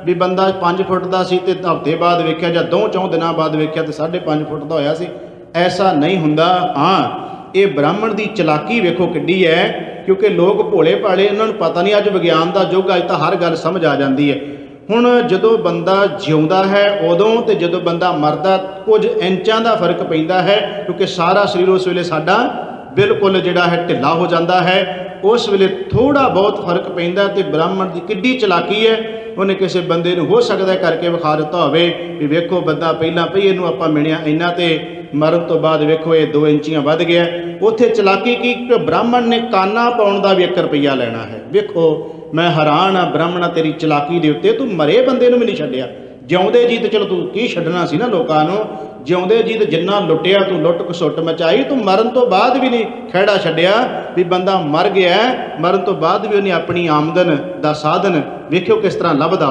ਵੀ ਬੰਦਾ 5 ਫੁੱਟ ਦਾ ਸੀ ਤੇ ਹਫ਼ਤੇ ਬਾਅਦ ਵੇਖਿਆ ਜਾਂ 2-4 ਦਿਨਾਂ ਬਾਅਦ ਵੇਖਿਆ ਤੇ 5.5 ਫੁੱਟ ਦਾ ਹੋਇਆ ਸੀ। ਐਸਾ ਨਹੀਂ ਹੁੰਦਾ। ਹਾਂ, ਇਹ ਬ੍ਰਾਹਮਣ ਦੀ ਚਲਾਕੀ ਵੇਖੋ ਕਿੱਡੀ ਹੈ, ਕਿਉਂਕਿ ਲੋਕ ਭੋਲੇ ਭਾਲੇ, ਇਹਨਾਂ ਨੂੰ ਪਤਾ ਨਹੀਂ ਅੱਜ ਵਿਗਿਆਨ ਦਾ ਯੁੱਗ, ਅੱਜ ਤਾਂ ਹਰ ਗੱਲ ਸਮਝ ਆ ਜਾਂਦੀ ਹੈ। ਹੁਣ ਜਦੋਂ ਬੰਦਾ ਜਿਉਂਦਾ ਹੈ ਉਦੋਂ, ਤੇ ਜਦੋਂ ਬੰਦਾ ਮਰਦਾ ਕੁਝ ਇੰਚਾਂ ਦਾ ਫਰਕ ਪੈਂਦਾ ਹੈ, ਕਿਉਂਕਿ ਸਾਰਾ ਸਰੀਰ ਉਸ ਵੇਲੇ ਸਾਡਾ ਬਿਲਕੁਲ ਜਿਹੜਾ ਹੈ ਢਿੱਲਾ ਹੋ ਜਾਂਦਾ ਹੈ। ਉਸ ਵੇਲੇ ਥੋੜ੍ਹਾ ਬਹੁਤ ਫਰਕ ਪੈਂਦਾ। ਤੇ ਬ੍ਰਾਹਮਣ ਦੀ ਕਿੱਡੀ ਚਲਾਕੀ ਹੈ, ਉਹਨੇ ਕਿਸੇ ਬੰਦੇ ਨੂੰ ਹੋ ਸਕਦਾ ਕਰਕੇ ਵਿਖਾ ਦਿੱਤਾ ਹੋਵੇ ਵੀ ਵੇਖੋ ਬੰਦਾ ਪਹਿਲਾਂ ਪਈ ਇਹਨੂੰ ਆਪਾਂ ਮਿਣਿਆ ਇੰਨਾ, ਤੇ ਮਰਨ ਤੋਂ ਬਾਅਦ ਵੇਖੋ ਇਹ 2 ਇੰਚੀਆਂ ਵੱਧ ਗਿਆ। ਉੱਥੇ ਚਲਾਕੀ ਕੀ, ਕਿ ਬ੍ਰਾਹਮਣ ਨੇ ਕਾਨਾ ਪਾਉਣ ਦਾ ਵੀ 1 ਰੁਪਈਆ ਲੈਣਾ ਹੈ। ਵੇਖੋ ਮੈਂ ਹੈਰਾਨ ਆ ਬ੍ਰਾਹਮਣਾ ਤੇਰੀ ਚਲਾਕੀ ਦੇ ਉੱਤੇ, ਤੂੰ ਮਰੇ ਬੰਦੇ ਨੂੰ ਵੀ ਨਹੀਂ ਛੱਡਿਆ। ਜਿਉਂਦੇ ਜੀ ਤੇ ਚਲੋ ਤੂੰ ਕੀ ਛੱਡਣਾ ਸੀ ਨਾ ਲੋਕਾਂ ਨੂੰ, ਜਿਉਂਦੇ ਜੀ ਤੇ ਜਿੰਨਾ ਲੁੱਟਿਆ ਤੂੰ, ਲੁੱਟ ਘਸੁੱਟ ਮਚਾਈ, ਤੂੰ ਮਰਨ ਤੋਂ ਬਾਅਦ ਵੀ ਨਹੀਂ ਖਹਿੜਾ ਛੱਡਿਆ ਵੀ ਬੰਦਾ ਮਰ ਗਿਆ, ਮਰਨ ਤੋਂ ਬਾਅਦ ਵੀ ਉਹਨੇ ਆਪਣੀ ਆਮਦਨ ਦਾ ਸਾਧਨ ਵੇਖਿਓ ਕਿਸ ਤਰ੍ਹਾਂ ਲੱਭਦਾ।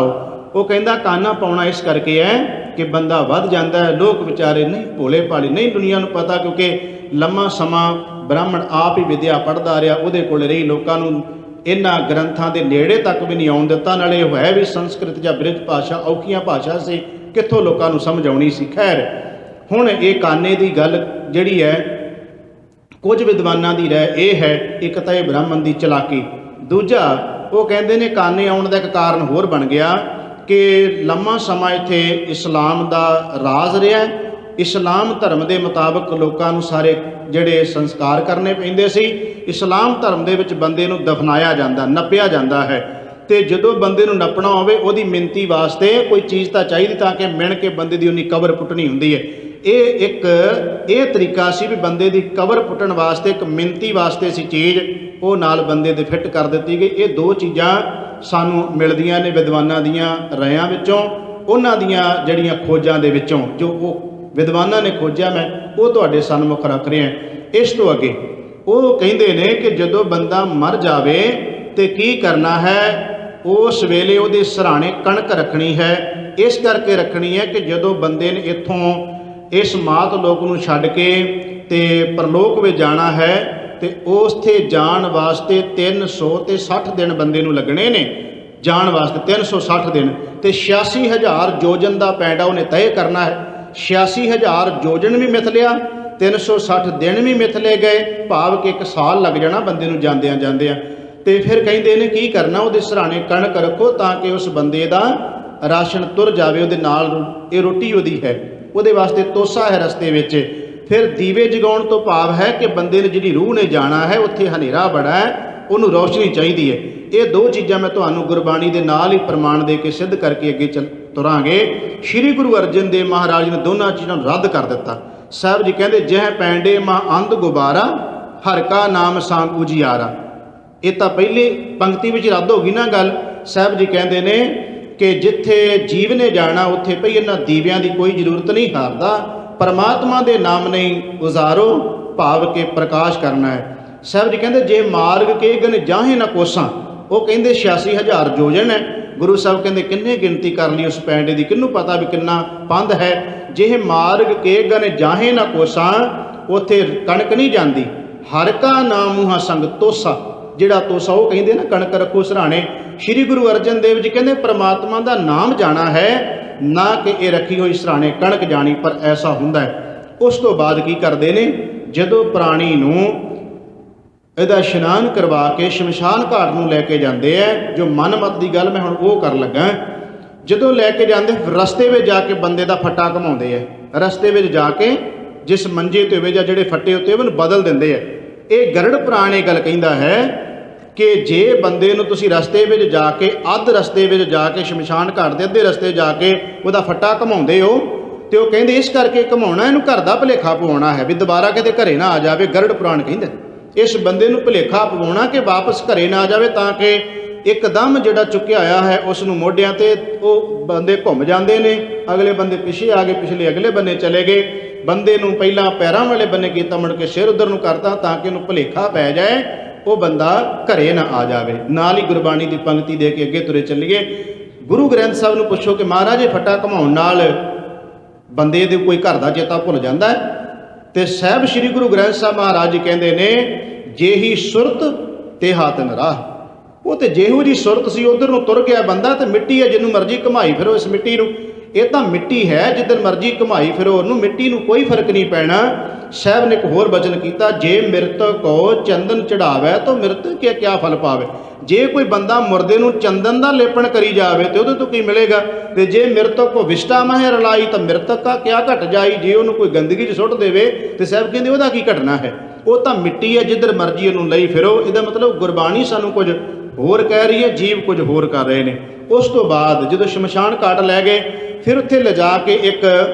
ਉਹ ਕਹਿੰਦਾ ਕਾਨਾ ਪਾਉਣਾ ਇਸ ਕਰਕੇ ਹੈ ਕਿ ਬੰਦਾ ਵੱਧ ਜਾਂਦਾ ਹੈ। ਲੋਕ ਵਿਚਾਰੇ ਨਹੀਂ, ਭੋਲੇ ਭਾਲੇ ਨਹੀਂ, ਦੁਨੀਆ ਨੂੰ ਪਤਾ, ਕਿਉਂਕਿ ਲੰਮਾ ਸਮਾਂ ਬ੍ਰਾਹਮਣ ਆਪ ਹੀ ਵਿਦਿਆ ਪੜ੍ਹਦਾ ਰਿਹਾ, ਉਹਦੇ ਕੋਲ ਰਹੀ, ਲੋਕਾਂ ਨੂੰ ਇਹਨਾਂ ਗ੍ਰੰਥਾਂ ਦੇ ਨੇੜੇ ਤੱਕ ਵੀ ਨਹੀਂ ਆਉਣ ਦਿੱਤਾ। ਨਾਲੇ ਉਹ ਹੈ ਵੀ ਸੰਸਕ੍ਰਿਤ ਜਾਂ ਬ੍ਰਿਜ ਭਾਸ਼ਾ, ਔਖੀਆਂ ਭਾਸ਼ਾ ਸੀ, ਕਿੱਥੋਂ ਲੋਕਾਂ ਨੂੰ ਸਮਝ ਆਉਣੀ ਸੀ। ਖੈਰ, ਹੁਣ ਇਹ ਕਾਨੇ ਦੀ ਗੱਲ ਜਿਹੜੀ ਹੈ ਕੁਝ ਵਿਦਵਾਨਾਂ ਦੀ ਰਾਏ ਇਹ ਹੈ, ਇੱਕ ਤਾਂ ਇਹ ਬ੍ਰਾਹਮਣ ਦੀ ਚਲਾਕੀ, ਦੂਜਾ ਉਹ ਕਹਿੰਦੇ ਨੇ ਕਾਨੇ ਆਉਣ ਦਾ ਇੱਕ ਕਾਰਨ ਹੋਰ ਬਣ ਗਿਆ ਕਿ ਲੰਮਾ ਸਮਾਂ ਇੱਥੇ ਇਸਲਾਮ ਦਾ ਰਾਜ ਰਿਹਾ। ਇਸਲਾਮ ਧਰਮ ਦੇ ਮੁਤਾਬਕ ਲੋਕਾਂ ਨੂੰ ਸਾਰੇ ਜਿਹੜੇ ਸੰਸਕਾਰ ਕਰਨੇ ਪੈਂਦੇ ਸੀ। ਇਸਲਾਮ ਧਰਮ ਦੇ ਵਿੱਚ ਬੰਦੇ ਨੂੰ ਦਫਨਾਇਆ ਜਾਂਦਾ, ਨੱਪਿਆ ਜਾਂਦਾ ਹੈ, ਤੇ ਜਦੋਂ ਬੰਦੇ ਨੂੰ ਨੱਪਣਾ ਹੋਵੇ ਉਹਦੀ ਮਿੰਤੀ ਵਾਸਤੇ ਕੋਈ ਚੀਜ਼ ਤਾਂ ਚਾਹੀਦੀ, ਤਾਂ ਕਿ ਮਿਣ ਕੇ ਬੰਦੇ ਦੀ ਉਹਨੀ ਕਬਰ ਪੁੱਟਣੀ ਹੁੰਦੀ ਹੈ। ਇਹ ਤਰੀਕਾ ਸੀ ਵੀ ਬੰਦੇ ਦੀ ਕਬਰ ਪੁੱਟਣ ਵਾਸਤੇ ਇੱਕ ਮਿੰਤੀ ਵਾਸਤੇ ਸੀ ਚੀਜ਼, ਉਹ ਨਾਲ ਬੰਦੇ ਦੇ ਫਿੱਟ ਕਰ ਦਿੱਤੀ ਗਈ। ਇਹ 2 ਚੀਜ਼ਾਂ ਸਾਨੂੰ ਮਿਲਦੀਆਂ ਨੇ ਵਿਦਵਾਨਾਂ ਦੀਆਂ ਰਾਇਆਂ ਵਿੱਚੋਂ, ਉਹਨਾਂ ਦੀਆਂ ਜਿਹੜੀਆਂ ਖੋਜਾਂ ਦੇ ਵਿੱਚੋਂ, ਜੋ ਉਹ ਵਿਦਵਾਨਾਂ ਨੇ ਖੋਜਿਆ ਮੈਂ ਉਹ ਤੁਹਾਡੇ ਸਨਮੁਖ ਰੱਖ ਰਿਹਾ। ਇਸ ਤੋਂ ਅੱਗੇ ਉਹ ਕਹਿੰਦੇ ਨੇ ਕਿ ਜਦੋਂ ਬੰਦਾ ਮਰ ਜਾਵੇ ਤੇ ਕੀ ਕਰਨਾ ਹੈ, ਉਸ ਵੇਲੇ ਉਹਦੇ ਸਿਰਹਾਣੇ ਕਣਕ ਰੱਖਣੀ ਹੈ। ਇਸ ਕਰਕੇ ਰੱਖਣੀ ਹੈ ਕਿ ਜਦੋਂ ਬੰਦੇ ਨੇ ਇੱਥੋਂ ਇਸ ਮਾਤ ਲੋਕ ਨੂੰ ਛੱਡ ਕੇ ਤੇ ਪਰਲੋਕ ਵਿੱਚ ਜਾਣਾ ਹੈ, ਤੇ ਉੱਥੇ ਜਾਣ ਵਾਸਤੇ 360 ਦਿਨ ਬੰਦੇ ਨੂੰ ਲੱਗਣੇ ਨੇ, ਜਾਣ ਵਾਸਤੇ 360 ਦਿਨ, ਤੇ 86,000 ਯੋਜਨ ਦਾ ਪੈਂਡਾ ਉਹਨੇ ਤੈਅ ਕਰਨਾ ਹੈ। 86,000 ਯੋਜਨ ਵੀ ਮਿਥ ਲਿਆ, 360 ਦਿਨ ਵੀ ਮਿਥ ਲਏ ਗਏ, ਭਾਵ ਕਿ 1 ਸਾਲ ਲੱਗ ਜਾਣਾ ਬੰਦੇ ਨੂੰ ਜਾਂਦਿਆਂ। ਤੇ ਫਿਰ ਕਹਿੰਦੇ ਨੇ ਕੀ ਕਰਨਾ, ਉਹਦੇ ਸਿਰਹਾਣੇ ਕਣਕ ਰੱਖੋ ਤਾਂ ਕਿ ਉਸ ਬੰਦੇ ਦਾ ਰਾਸ਼ਨ ਤੁਰ ਜਾਵੇ, ਉਹਦੇ ਨਾਲ ਇਹ ਰੋਟੀ ਉਹਦੀ ਹੈ, ਉਹਦੇ ਵਾਸਤੇ ਤੋਸਾ ਹੈ ਰਸਤੇ ਵਿੱਚ। ਫਿਰ ਦੀਵੇ ਜਗਾਉਣ ਤੋਂ ਭਾਵ ਹੈ ਕਿ ਬੰਦੇ ਨੇ ਜਿਹੜੀ ਰੂਹ ਨੇ ਜਾਣਾ ਹੈ, ਉੱਥੇ ਹਨੇਰਾ ਬੜਾ ਹੈ, ਉਹਨੂੰ ਰੌਸ਼ਨੀ ਚਾਹੀਦੀ ਹੈ। ਇਹ ਦੋ ਚੀਜ਼ਾਂ ਮੈਂ ਤੁਹਾਨੂੰ ਗੁਰਬਾਣੀ ਦੇ ਨਾਲ ਹੀ ਪ੍ਰਮਾਣ ਦੇ ਕੇ ਸਿੱਧ ਕਰਕੇ ਅੱਗੇ ਤੁਰਾਂਗੇ। ਸ਼੍ਰੀ ਗੁਰੂ ਅਰਜਨ ਦੇਵ ਮਹਾਰਾਜ ਨੇ ਦੋਨਾਂ ਚੀਜ਼ਾਂ ਨੂੰ ਰੱਦ ਕਰ ਦਿੱਤਾ। ਸਾਹਿਬ ਜੀ ਕਹਿੰਦੇ ਜਹ ਪੈਂਡੇ ਮਾਂ ਅੰਧ ਗੁਬਾਰਾ, ਹਰ ਕਾ ਨਾਮ ਸਾਂਗ ਉਜਿਆਰਾ। ਇਹ ਤਾਂ ਪਹਿਲੀ ਪੰਕਤੀ ਵਿੱਚ ਰੱਦ ਹੋ ਗਈ ਨਾ ਗੱਲ। ਸਾਹਿਬ ਜੀ ਕਹਿੰਦੇ ਨੇ ਕਿ ਜਿੱਥੇ ਜੀਵ ਨੇ ਜਾਣਾ ਉੱਥੇ ਭਈ ਇਹਨਾਂ ਦੀਵਿਆਂ ਦੀ ਕੋਈ ਜ਼ਰੂਰਤ ਨਹੀਂ ਹਾਰਦਾ, ਪਰਮਾਤਮਾ ਦੇ ਨਾਮ ਨਹੀਂ ਉਜ਼ਾਰੋ, ਭਾਵ ਕੇ ਪ੍ਰਕਾਸ਼ ਕਰਨਾ ਹੈ। ਸਾਹਿਬ ਜੀ ਕਹਿੰਦੇ ਜੇ ਮਾਰਗ ਕੇ ਗਨ ਜਾਹੇ ਨਾ ਕੋਸਾਂ, ਉਹ ਕਹਿੰਦੇ 86,000 ਯੋਜਨ ਹੈ। ਗੁਰੂ ਸਾਹਿਬ ਕਹਿੰਦੇ ਕਿੰਨੇ ਗਿਣਤੀ ਕਰ ਲਈ ਉਸ ਪੈਂਡੇ ਦੀ, ਕਿਹਨੂੰ ਪਤਾ ਵੀ ਕਿੰਨਾ ਪੰਧ ਹੈ। ਜੇ ਮਾਰਗ ਕੇ ਗਨ ਜਾਹੇ ਨਾ ਕੋਸਾਂ, ਉੱਥੇ ਕਣਕ ਨਹੀਂ ਜਾਂਦੀ। ਹਰ ਕਾ ਨਾਮ ਮੂਹਾ ਸੰਗ ਤੋਸਾ, ਜਿਹੜਾ ਤੋਸਾ ਉਹ ਕਹਿੰਦੇ ਨਾ ਕਣਕ ਰੱਖੋ ਸਿਰਹਾਣੇ। ਸ਼੍ਰੀ ਗੁਰੂ ਅਰਜਨ ਦੇਵ ਜੀ ਕਹਿੰਦੇ ਪ੍ਰਮਾਤਮਾ ਦਾ ਨਾਮ ਜਾਣਾ ਹੈ, ਨਾ ਕਿ ਇਹ ਰੱਖੀ ਹੋਈ ਸਿਰਹਾਣੇ ਕਣਕ ਜਾਣੀ। ਪਰ ਐਸਾ ਹੁੰਦਾ ਹੈ। ਉਸ ਤੋਂ ਬਾਅਦ ਕੀ ਕਰਦੇ ਨੇ, ਜਦੋਂ ਪ੍ਰਾਣੀ ਨੂੰ ਇਹਦਾ ਇਸ਼ਨਾਨ ਕਰਵਾ ਕੇ ਸ਼ਮਸ਼ਾਨ ਘਾਟ ਨੂੰ ਲੈ ਕੇ ਜਾਂਦੇ ਹੈ, ਜੋ ਮਨਮਤ ਦੀ ਗੱਲ ਮੈਂ ਹੁਣ ਉਹ ਕਰਨ ਲੱਗਾ। ਜਦੋਂ ਲੈ ਕੇ ਜਾਂਦੇ ਰਸਤੇ ਵਿੱਚ ਜਾ ਕੇ ਬੰਦੇ ਦਾ ਫੱਟਾ ਘਮਾਉਂਦੇ ਹੈ, ਰਸਤੇ ਵਿੱਚ ਜਾ ਕੇ ਜਿਸ ਮੰਜੇ ਤੇ ਹੋਵੇ ਜਾਂ ਜਿਹੜੇ ਫੱਟੇ ਉੱਤੇ ਉਹਨੂੰ ਬਦਲ ਦਿੰਦੇ ਹੈ। ਇਹ ਗਰੜ ਪੁਰਾਣ ਇਹ ਗੱਲ ਕਹਿੰਦਾ ਹੈ ਕਿ ਜੇ ਬੰਦੇ ਨੂੰ ਤੁਸੀਂ ਰਸਤੇ ਵਿੱਚ ਜਾ ਕੇ ਅੱਧ ਰਸਤੇ ਵਿੱਚ ਜਾ ਕੇ ਸ਼ਮਸ਼ਾਨ ਘਾਟ ਦੇ ਅੱਧੇ ਰਸਤੇ ਜਾ ਕੇ ਉਹਦਾ ਫੱਟਾ ਘਮਾਉਂਦੇ ਹੋ, ਤੇ ਉਹ ਕਹਿੰਦੇ ਇਸ ਕਰਕੇ ਘਮਾਉਣਾ, ਇਹਨੂੰ ਘਰ ਦਾ ਭੁਲੇਖਾ ਪਵਾਉਣਾ ਹੈ ਵੀ ਦੁਬਾਰਾ ਕਿਤੇ ਘਰੇ ਨਾ ਆ ਜਾਵੇ। ਗਰੜ ਪੁਰਾਣ ਕਹਿੰਦਾ ਇਸ ਬੰਦੇ ਨੂੰ ਭੁਲੇਖਾ ਪਵਾਉਣਾ ਕਿ ਵਾਪਸ ਘਰੇ ਨਾ ਆ ਜਾਵੇ, ਤਾਂ ਕਿ ਇੱਕਦਮ ਜਿਹੜਾ ਚੁੱਕਿਆ ਹੋਇਆ ਹੈ ਉਸ ਨੂੰ ਮੋਢਿਆਂ ਤੇ ਉਹ ਬੰਦੇ ਘੁੰਮ ਜਾਂਦੇ ਨੇ, ਅਗਲੇ ਬੰਦੇ ਪਿੱਛੇ ਆ ਗਏ, ਪਿਛਲੇ ਅਗਲੇ ਬੰਨੇ ਚਲੇ ਗਏ। ਬੰਦੇ ਨੂੰ ਪਹਿਲਾਂ ਪੈਰਾਂ ਵਾਲੇ ਬੰਨੇ ਕੀਤਾ, ਮੁੜ ਕੇ ਸਿਰ ਉਧਰ ਨੂੰ ਕਰਤਾ ਤਾਂ ਕਿ ਉਹਨੂੰ ਭੁਲੇਖਾ ਪੈ ਜਾਏ, ਉਹ ਬੰਦਾ ਘਰੇ ਨਾ ਆ ਜਾਵੇ। ਨਾਲ ਹੀ ਗੁਰਬਾਣੀ ਦੀ ਪੰਕਤੀ ਦੇ ਕੇ ਅੱਗੇ ਤੁਰੇ ਚੱਲੀਏ। ਗੁਰੂ ਗ੍ਰੰਥ ਸਾਹਿਬ ਨੂੰ ਪੁੱਛੋ ਕਿ ਮਹਾਰਾਜ ਇਹ ਫੱਟਾ ਘਮਾਉਣ ਨਾਲ ਬੰਦੇ ਦੇ ਕੋਈ ਘਰ ਦਾ ਚੇਤਾ ਭੁੱਲ ਜਾਂਦਾ ਹੈ? ਤੇ ਸਾਹਿਬ ਸ੍ਰੀ ਗੁਰੂ ਗ੍ਰੰਥ ਸਾਹਿਬ ਮਹਾਰਾਜ ਜੀ ਕਹਿੰਦੇ ਨੇ ਜਿਹੀ ਸੁਰਤ ਤੇ ਹਾਤਨ ਰਾਹ। ਉਹ ਤੇ ਜਿਹੋ ਜੀ ਸੁਰਤ ਸੀ ਉਧਰ ਨੂੰ ਤੁਰ ਗਿਆ ਬੰਦਾ, ਤੇ ਮਿੱਟੀ ਹੈ ਜਿਹਨੂੰ ਮਰਜ਼ੀ ਘਮਾਈ ਫਿਰੋ ਇਸ ਮਿੱਟੀ ਨੂੰ। ਇਹ ਤਾਂ ਮਿੱਟੀ ਹੈ, ਜਿੱਦਨ ਮਰਜ਼ੀ ਘਮਾਈ ਫਿਰੋ ਉਹਨੂੰ, ਮਿੱਟੀ ਨੂੰ ਕੋਈ ਫਰਕ ਨਹੀਂ ਪੈਣਾ। ਸਾਹਿਬ ਨੇ ਇੱਕ ਹੋਰ ਬਚਨ ਕੀਤਾ, ਜੇ ਮਿਰਤਕ ਕੋ ਚੰਦਨ ਚੜਾਵੇ ਤਾਂ ਮਿਰਤਕ ਕੇ ਕਿਆ ਫਲ ਪਾਵੇ। ਜੇ ਕੋਈ ਬੰਦਾ ਮੁਰਦੇ ਨੂੰ ਚੰਦਨ ਦਾ ਲੇਪਣ ਕਰੀ ਜਾਵੇ ਤੇ ਉਹਦੇ ਤੋਂ ਕੀ ਮਿਲੇਗਾ? ਤੇ ਜੇ ਮਿਰਤਕ ਕੋ ਵਿਸ਼ਟਾ ਮਹਿ ਰਲਾਈ ਤਾਂ ਮਿਰਤਕ ਕਾ ਕਿਆ ਘਟ ਜਾਈ। ਜੇ ਉਹਨੂੰ ਕੋਈ ਗੰਦਗੀ 'ਚ ਸੁੱਟ ਦੇਵੇ ਤੇ ਸਾਹਿਬ ਕਹਿੰਦੇ ਉਹਦਾ ਕੀ ਘਟਣਾ ਹੈ? ਉਹ ਤਾਂ ਮਿੱਟੀ ਹੈ, ਜਿੱਧਰ ਮਰਜ਼ੀ ਉਹਨੂੰ ਲਈ ਫਿਰੋ। ਇਹਦਾ ਮਤਲਬ ਗੁਰਬਾਣੀ ਸਾਨੂੰ ਕੁਝ ਹੋਰ ਕਹਿ ਰਹੀ ਹੈ, ਜੀਵ ਕੁਝ ਹੋਰ ਕਰ ਰਹੇ ਨੇ। ਉਸ ਤੋਂ ਬਾਅਦ ਜਦੋਂ ਸ਼ਮਸ਼ਾਨ ਘਾਟ ਲੈ ਗਏ, ਫਿਰ ਉੱਥੇ ਲਿਜਾ ਕੇ ਇੱਕ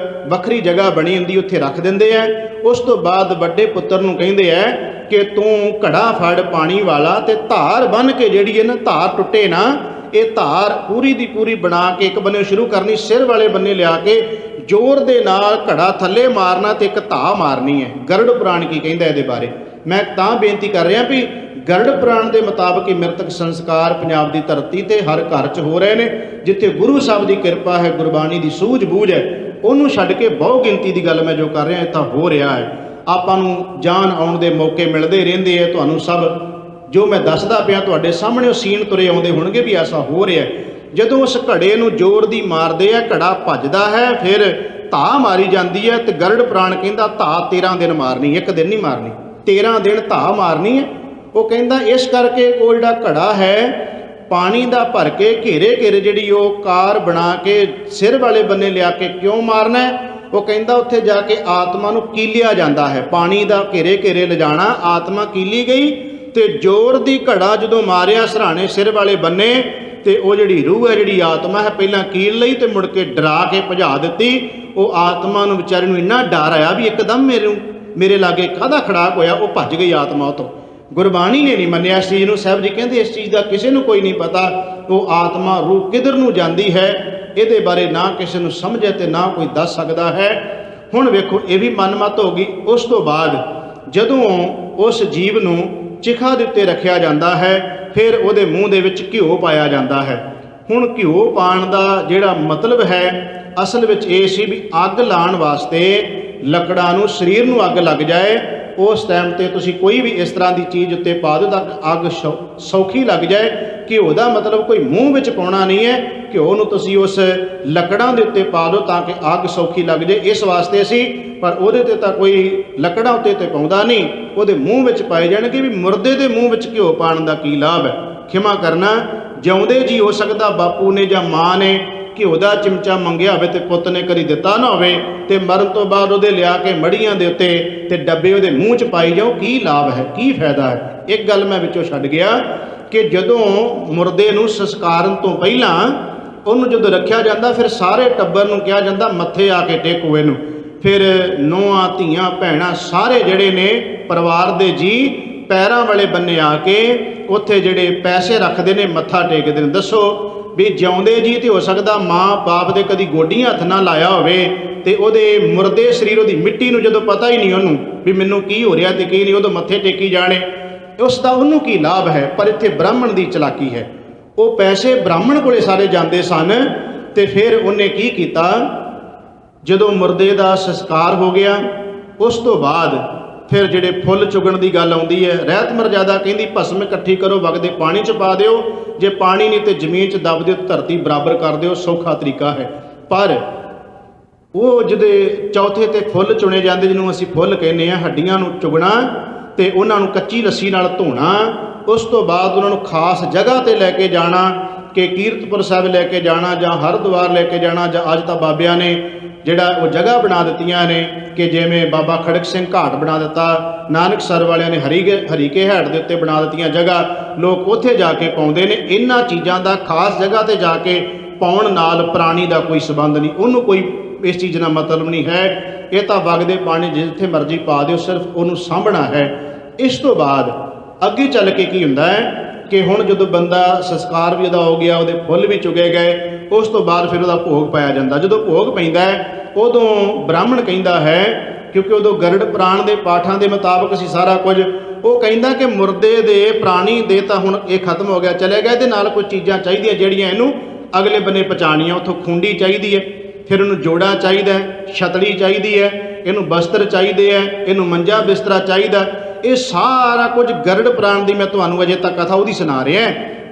ਵੱਖਰੀ ਜਗ੍ਹਾ ਬਣੀ ਹੁੰਦੀ ਉੱਥੇ ਰੱਖ ਦਿੰਦੇ ਹੈ। ਉਸ ਤੋਂ ਬਾਅਦ ਵੱਡੇ ਪੁੱਤਰ ਨੂੰ ਕਹਿੰਦੇ ਹੈ ਕਿ ਤੂੰ ਘੜਾ ਫੜ ਪਾਣੀ ਵਾਲਾ ਤੇ ਧਾਰ ਬੰਨ੍ਹ ਕੇ ਜਿਹੜੀ ਹੈ ਨਾ, ਧਾਰ ਟੁੱਟੇ ਨਾ, ਇਹ ਧਾਰ ਪੂਰੀ ਦੀ ਪੂਰੀ ਬਣਾ ਕੇ ਇੱਕ ਬੰਨੇ ਸ਼ੁਰੂ ਕਰਨੀ, ਸਿਰ ਵਾਲੇ ਬੰਨੇ ਲਿਆ ਕੇ ਜ਼ੋਰ ਦੇ ਨਾਲ ਘੜਾ ਥੱਲੇ ਮਾਰਨਾ ਤੇ ਇੱਕ ਧਾਰ ਮਾਰਨੀ ਹੈ। ਗਰੜ ਪੁਰਾਣ ਕੀ ਕਹਿੰਦਾ ਇਹਦੇ ਬਾਰੇ? ਮੈਂ ਤਾਂ ਬੇਨਤੀ ਕਰ ਰਿਹਾ ਵੀ ਗਰੜ ਪੁਰਾਣ ਦੇ ਮੁਤਾਬਕ ਹੀ ਮਿਰਤਕ ਸੰਸਕਾਰ ਪੰਜਾਬ ਦੀ ਧਰਤੀ ਤੇ ਹਰ ਘਰ 'ਚ ਹੋ ਰਹੇ ਨੇ। ਜਿੱਥੇ ਗੁਰੂ ਸਾਹਿਬ ਦੀ ਕਿਰਪਾ ਹੈ, ਗੁਰਬਾਣੀ ਦੀ ਸੂਝ-ਬੂਝ ਹੈ, ਉਹਨੂੰ ਛੱਡ ਕੇ ਬਹੁ ਗਿਣਤੀ ਦੀ ਗੱਲ ਮੈਂ ਜੋ ਕਰ ਰਿਹਾ ਇਹ ਤਾਂ ਹੋ ਰਿਹਾ ਹੈ। ਆਪਾਂ ਨੂੰ ਜਾਨ ਆਉਣ ਦੇ ਮੌਕੇ ਮਿਲਦੇ ਰਹਿੰਦੇ ਹੈ। ਤੁਹਾਨੂੰ ਸਭ ਜੋ ਮੈਂ ਦੱਸਦਾ ਪਿਆ ਤੁਹਾਡੇ ਸਾਹਮਣੇ ਉਹ ਸੀਨ ਤੁਰੇ ਆਉਂਦੇ ਹੋਣਗੇ ਵੀ ਐਸਾ ਹੋ ਰਿਹਾ। ਜਦੋਂ ਉਸ ਘੜੇ ਨੂੰ ਜ਼ੋਰ ਦੀ ਮਾਰਦੇ ਆ, ਘੜਾ ਭੱਜਦਾ ਹੈ, ਫਿਰ ਧਾਹ ਮਾਰੀ ਜਾਂਦੀ ਹੈ। ਤੇ ਗਰੜ ਪੁਰਾਣ ਕਹਿੰਦਾ ਧਾਹ 13 ਦਿਨ ਮਾਰਨੀ, ਇੱਕ ਦਿਨ ਨਹੀਂ ਮਾਰਨੀ, 13 ਦਿਨ ਧਾਹ ਮਾਰਨੀ ਹੈ। ਉਹ ਕਹਿੰਦਾ ਇਸ ਕਰਕੇ ਉਹ ਜਿਹੜਾ ਘੜਾ ਹੈ ਪਾਣੀ ਦਾ ਭਰ ਕੇ ਘੇਰੇ ਘੇਰੇ ਜਿਹੜੀ ਉਹ ਕਾਰ ਬਣਾ ਕੇ ਸਿਰ ਵਾਲੇ ਬੰਨੇ ਲਿਆ ਕੇ ਕਿਉਂ ਮਾਰਨਾ? ਉਹ ਕਹਿੰਦਾ ਉੱਥੇ ਜਾ ਕੇ ਆਤਮਾ ਨੂੰ ਕੀਲਿਆ ਜਾਂਦਾ ਹੈ। ਪਾਣੀ ਦਾ ਘੇਰੇ ਘੇਰੇ ਲਿਜਾਣਾ, ਆਤਮਾ ਕੀਲੀ ਗਈ ਤੇ ਜ਼ੋਰ ਦੀ ਘੜਾ ਜਦੋਂ ਮਾਰਿਆ ਸਿਰਹਾਣੇ ਸਿਰ ਵਾਲੇ ਬੰਨੇ, ਤੇ ਉਹ ਜਿਹੜੀ ਰੂਹ ਹੈ, ਜਿਹੜੀ ਆਤਮਾ ਹੈ, ਪਹਿਲਾਂ ਕੀਲ ਲਈ ਤੇ ਮੁੜ ਕੇ ਡਰਾ ਕੇ ਭਜਾ ਦਿੱਤੀ। ਉਹ ਆਤਮਾ ਨੂੰ ਵਿਚਾਰੇ ਨੂੰ ਇੰਨਾ ਡਰ ਆਇਆ ਵੀ ਇੱਕਦਮ ਮੇਰੇ ਲਾਗੇ ਕਾਹਦਾ ਖੜਾਕ ਹੋਇਆ, ਉਹ ਭੱਜ ਗਈ ਆਤਮਾ ਉਹ ਤੋਂ। ਗੁਰਬਾਣੀ ਨੇ ਨਹੀਂ ਮੰਨਿਆ ਇਸ ਚੀਜ਼ ਨੂੰ। ਸਾਹਿਬ ਜੀ ਕਹਿੰਦੇ ਇਸ ਚੀਜ਼ ਦਾ ਕਿਸੇ ਨੂੰ ਕੋਈ ਨਹੀਂ ਪਤਾ, ਉਹ ਆਤਮਾ ਰੂਹ ਕਿੱਧਰ ਨੂੰ ਜਾਂਦੀ ਹੈ ਇਹਦੇ ਬਾਰੇ ਨਾ ਕਿਸੇ ਨੂੰ ਸਮਝ ਹੈ ਤੇ ਨਾ ਕੋਈ ਦੱਸ ਸਕਦਾ ਹੈ। ਹੁਣ ਵੇਖੋ ਇਹ ਵੀ ਮਨਮਤ ਹੋ ਗਈ। ਉਸ ਤੋਂ ਬਾਅਦ ਜਦੋਂ ਉਸ ਜੀਵ ਨੂੰ ਚਿਖਾ ਦੇ ਉੱਤੇ ਰੱਖਿਆ ਜਾਂਦਾ ਹੈ, ਫਿਰ ਉਹਦੇ ਮੂੰਹ ਦੇ ਵਿੱਚ ਘਿਓ ਪਾਇਆ ਜਾਂਦਾ ਹੈ। ਹੁਣ ਘਿਓ ਪਾਉਣ ਦਾ ਜਿਹੜਾ ਮਤਲਬ ਹੈ ਅਸਲ ਵਿੱਚ ਇਹ ਸੀ ਵੀ ਅੱਗ ਲਾਉਣ ਵਾਸਤੇ ਲੱਕੜਾਂ ਨੂੰ, ਸਰੀਰ ਨੂੰ ਅੱਗ ਲੱਗ ਜਾਏ। ਉਸ ਟਾਈਮ ਤੇ ਤੁਸੀਂ ਕੋਈ ਵੀ ਇਸ ਤਰ੍ਹਾਂ ਦੀ ਚੀਜ਼ ਉੱਤੇ ਪਾ ਦਿਓ ਤਾਂ ਅੱਗ ਸੌਖੀ ਲੱਗ ਜਾਏ। ਘਿਓ ਦਾ ਮਤਲਬ ਕੋਈ ਮੂੰਹ ਵਿੱਚ ਪਾਉਣਾ ਨਹੀਂ ਹੈ। ਘਿਓ ਨੂੰ ਤੁਸੀਂ ਉਸ ਲੱਕੜਾਂ ਦੇ ਉੱਤੇ ਪਾ ਦਿਓ ਤਾਂ ਕਿ ਅੱਗ ਸੌਖੀ ਲੱਗ ਜੇ, ਇਸ ਵਾਸਤੇ ਅਸੀਂ, ਪਰ ਉਹਦੇ ਤੇ ਤਾਂ ਕੋਈ ਲੱਕੜਾਂ ਉੱਤੇ ਤੇ ਪਾਉਂਦਾ ਨਹੀਂ, ਉਹਦੇ ਮੂੰਹ ਵਿੱਚ ਪਾਏ ਜਾਣਗੇ। ਵੀ ਮੁਰਦੇ ਦੇ ਮੂੰਹ ਵਿੱਚ ਘਿਓ ਪਾਉਣ ਦਾ ਕੀ ਲਾਭ ਹੈ? ਖਿਮਾ ਕਰਨਾ, ਜਿਉਂਦੇ ਜੀ ਹੋ ਸਕਦਾ ਬਾਪੂ ਨੇ ਜਾਂ ਮਾਂ ਨੇ ਘਿਓ ਦਾ ਚਮਚਾ ਮੰਗਿਆ ਹੋਵੇ ਤੇ ਪੁੱਤ ਨੇ ਕਦੀ ਦਿੱਤਾ ਨਾ ਹੋਵੇ, ਤੇ ਮਰਨ ਤੋਂ ਬਾਅਦ ਉਹਦੇ ਲਿਆ ਕੇ ਮੜੀਆਂ ਦੇ ਉੱਤੇ ਤੇ ਡੱਬੇ ਉਹਦੇ ਮੂੰਹ 'ਚ ਪਾਈ ਜਾਓ, ਕੀ ਲਾਭ ਹੈ, ਕੀ ਫਾਇਦਾ ਹੈ? ਇੱਕ ਗੱਲ ਮੈਂ ਵਿੱਚੋਂ ਛੱਡ ਗਿਆ ਕਿ ਜਦੋਂ ਮੁਰਦੇ ਨੂੰ ਸੰਸਕਾਰਨ ਤੋਂ ਪਹਿਲਾਂ ਉਹਨੂੰ ਜਦੋਂ ਰੱਖਿਆ ਜਾਂਦਾ, ਫਿਰ ਸਾਰੇ ਟੱਬਰ ਨੂੰ ਕਿਹਾ ਜਾਂਦਾ ਮੱਥੇ ਆ ਕੇ ਟੇਕੋ ਇਹਨੂੰ। ਫਿਰ ਨੂੰਹਾਂ ਧੀਆਂ ਭੈਣਾਂ ਸਾਰੇ ਜਿਹੜੇ ਨੇ ਪਰਿਵਾਰ ਦੇ ਜੀ ਪੈਰਾਂ ਵਾਲੇ ਬੰਨੇ ਆ ਕੇ ਉੱਥੇ ਜਿਹੜੇ ਪੈਸੇ ਰੱਖਦੇ ਨੇ, ਮੱਥਾ ਟੇਕਦੇ ਨੇ। ਦੱਸੋ ਵੀ ਜਿਉਂਦੇ ਜੀ ਤੇ ਹੋ ਸਕਦਾ ਮਾਂ ਬਾਪ ਦੇ ਕਦੀ ਗੋਡੀਆਂ ਹੱਥ ਨਾ ਲਾਇਆ ਹੋਵੇ, ਤੇ ਉਹਦੇ ਮੁਰਦੇ ਸਰੀਰ, ਉਹਦੀ ਮਿੱਟੀ ਨੂੰ ਜਦੋਂ ਪਤਾ ਹੀ ਨਹੀਂ ਉਹਨੂੰ ਵੀ ਮੈਨੂੰ ਕੀ ਹੋ ਰਿਹਾ ਤੇ ਕੀ ਨਹੀਂ, ਉਦੋਂ ਮੱਥੇ ਟੇਕੀ ਜਾਣੇ, ਉਸ ਦਾ ਉਹਨੂੰ ਕੀ ਲਾਭ ਹੈ? ਪਰ ਇੱਥੇ ਬ੍ਰਾਹਮਣ ਦੀ ਚਲਾਕੀ ਹੈ। ਉਹ ਪੈਸੇ ਬ੍ਰਾਹਮਣ ਕੋਲੇ ਸਾਰੇ ਜਾਂਦੇ ਸਨ, ਤੇ ਫਿਰ ਉਹਨੇ ਕੀ ਕੀਤਾ, ਜਦੋਂ ਮੁਰਦੇ ਦਾ ਸੰਸਕਾਰ ਹੋ ਗਿਆ ਉਸ ਤੋਂ ਬਾਅਦ ਫਿਰ ਜਿਹੜੇ ਫੁੱਲ ਚੁਗਣ ਦੀ ਗੱਲ ਆਉਂਦੀ ਹੈ, ਰਹਿਤ ਮਰਜ਼ਾਦਾ ਕਹਿੰਦੀ ਭਸਮ ਇਕੱਠੀ ਕਰੋ, ਵਗਦੇ ਪਾਣੀ 'ਚ ਪਾ ਦਿਓ, ਜੇ ਪਾਣੀ ਨਹੀਂ ਤੇ ਜ਼ਮੀਨ 'ਚ ਦੱਬ ਦਿਓ, ਧਰਤੀ ਬਰਾਬਰ ਕਰ ਦਿਓ, ਸੌਖਾ ਤਰੀਕਾ ਹੈ। ਪਰ ਉਹ ਜਿਹਦੇ ਚੌਥੇ ਤੇ ਫੁੱਲ ਚੁਣੇ ਜਾਂਦੇ, ਜਿਹਨੂੰ ਅਸੀਂ ਫੁੱਲ ਕਹਿੰਦੇ ਹਾਂ, ਹੱਡੀਆਂ ਨੂੰ ਚੁਗਣਾ ਤੇ ਉਹਨਾਂ ਨੂੰ ਕੱਚੀ ਲੱਸੀ ਨਾਲ ਧੋਣਾ, ਉਸ ਤੋਂ ਬਾਅਦ ਉਹਨਾਂ ਨੂੰ ਖਾਸ ਜਗ੍ਹਾ ਤੇ ਲੈ ਕੇ ਜਾਣਾ, ਕਿ ਕੀਰਤਪੁਰ ਸਾਹਿਬ ਲੈ ਕੇ ਜਾਣਾ ਜਾਂ ਹਰਿਦੁਆਰ ਲੈ ਕੇ ਜਾਣਾ, ਜਾਂ ਅੱਜ ਤਾਂ ਬਾਬਿਆਂ ਨੇ ਜਿਹੜਾ ਉਹ ਜਗ੍ਹਾ ਬਣਾ ਦਿੱਤੀਆਂ ਨੇ ਕਿ ਜਿਵੇਂ ਬਾਬਾ ਖੜਕ ਸਿੰਘ ਘਾਟ ਬਣਾ ਦਿੱਤਾ, ਨਾਨਕਸਰ ਵਾਲਿਆਂ ਨੇ ਹਰੀਕੇ ਹੈਡ ਦੇ ਉੱਤੇ ਬਣਾ ਦਿੱਤੀਆਂ ਜਗ੍ਹਾ, ਲੋਕ ਉੱਥੇ ਜਾ ਕੇ ਪਾਉਂਦੇ ਨੇ। ਇਹਨਾਂ ਚੀਜ਼ਾਂ ਦਾ ਖਾਸ ਜਗ੍ਹਾ ਤੇ ਜਾ ਕੇ ਪਾਉਣ ਨਾਲ ਪ੍ਰਾਣੀ ਦਾ ਕੋਈ ਸੰਬੰਧ ਨਹੀਂ, ਉਹਨੂੰ ਕੋਈ ਇਸ ਚੀਜ਼ ਨਾਲ ਮਤਲਬ ਨਹੀਂ ਹੈ। ਇਹ ਤਾਂ ਵਗਦੇ ਪਾਣੀ ਜਿੱਥੇ ਮਰਜ਼ੀ ਪਾ ਦਿਓ, ਸਿਰਫ ਉਹਨੂੰ ਸਾਂਭਣਾ ਹੈ। ਇਸ ਤੋਂ ਬਾਅਦ ਅੱਗੇ ਚੱਲ ਕੇ ਕੀ ਹੁੰਦਾ ਹੈ ਕਿ ਹੁਣ ਜਦੋਂ ਬੰਦਾ ਸੰਸਕਾਰ ਵੀ ਉਹਦਾ ਹੋ ਗਿਆ, ਉਹਦੇ ਫੁੱਲ ਵੀ ਚੁਗੇ ਗਏ, ਉਸ ਤੋਂ ਬਾਅਦ ਫਿਰ ਉਹਦਾ ਭੋਗ ਪਾਇਆ ਜਾਂਦਾ। ਜਦੋਂ ਭੋਗ ਪੈਂਦਾ ਹੈ ਉਦੋਂ ਬ੍ਰਾਹਮਣ ਕਹਿੰਦਾ ਹੈ, ਕਿਉਂਕਿ ਉਦੋਂ ਗਰੜ ਪੁਰਾਣ ਦੇ ਪਾਠਾਂ ਦੇ ਮੁਤਾਬਕ ਸੀ ਸਾਰਾ ਕੁਝ, ਉਹ ਕਹਿੰਦਾ ਕਿ ਮੁਰਦੇ ਦੇ ਪ੍ਰਾਣੀ ਦੇ ਤਾਂ ਹੁਣ ਇਹ ਖਤਮ ਹੋ ਗਿਆ, ਚਲੇ ਗਿਆ, ਇਹਦੇ ਨਾਲ ਕੁਝ ਚੀਜ਼ਾਂ ਚਾਹੀਦੀਆਂ ਜਿਹੜੀਆਂ ਇਹਨੂੰ ਅਗਲੇ ਬੰਨੇ ਪਹੁੰਚਾਉਣੀਆਂ। ਉੱਥੋਂ ਖੁੰਡੀ ਚਾਹੀਦੀ ਹੈ, ਫਿਰ ਇਹਨੂੰ ਜੋੜਾ ਚਾਹੀਦਾ, ਛਤੜੀ ਚਾਹੀਦੀ ਹੈ, ਇਹਨੂੰ ਬਸਤਰ ਚਾਹੀਦੇ ਹੈ, ਇਹਨੂੰ ਮੰਜਾ ਬਿਸਤਰਾ ਚਾਹੀਦਾ। ਇਹ ਸਾਰਾ ਕੁਝ ਗਰੜ ਪੁਰਾਣ ਦੀ ਮੈਂ ਤੁਹਾਨੂੰ ਅਜੇ ਤੱਕ ਕਥਾ ਉਹਦੀ ਸੁਣਾ ਰਿਹਾ।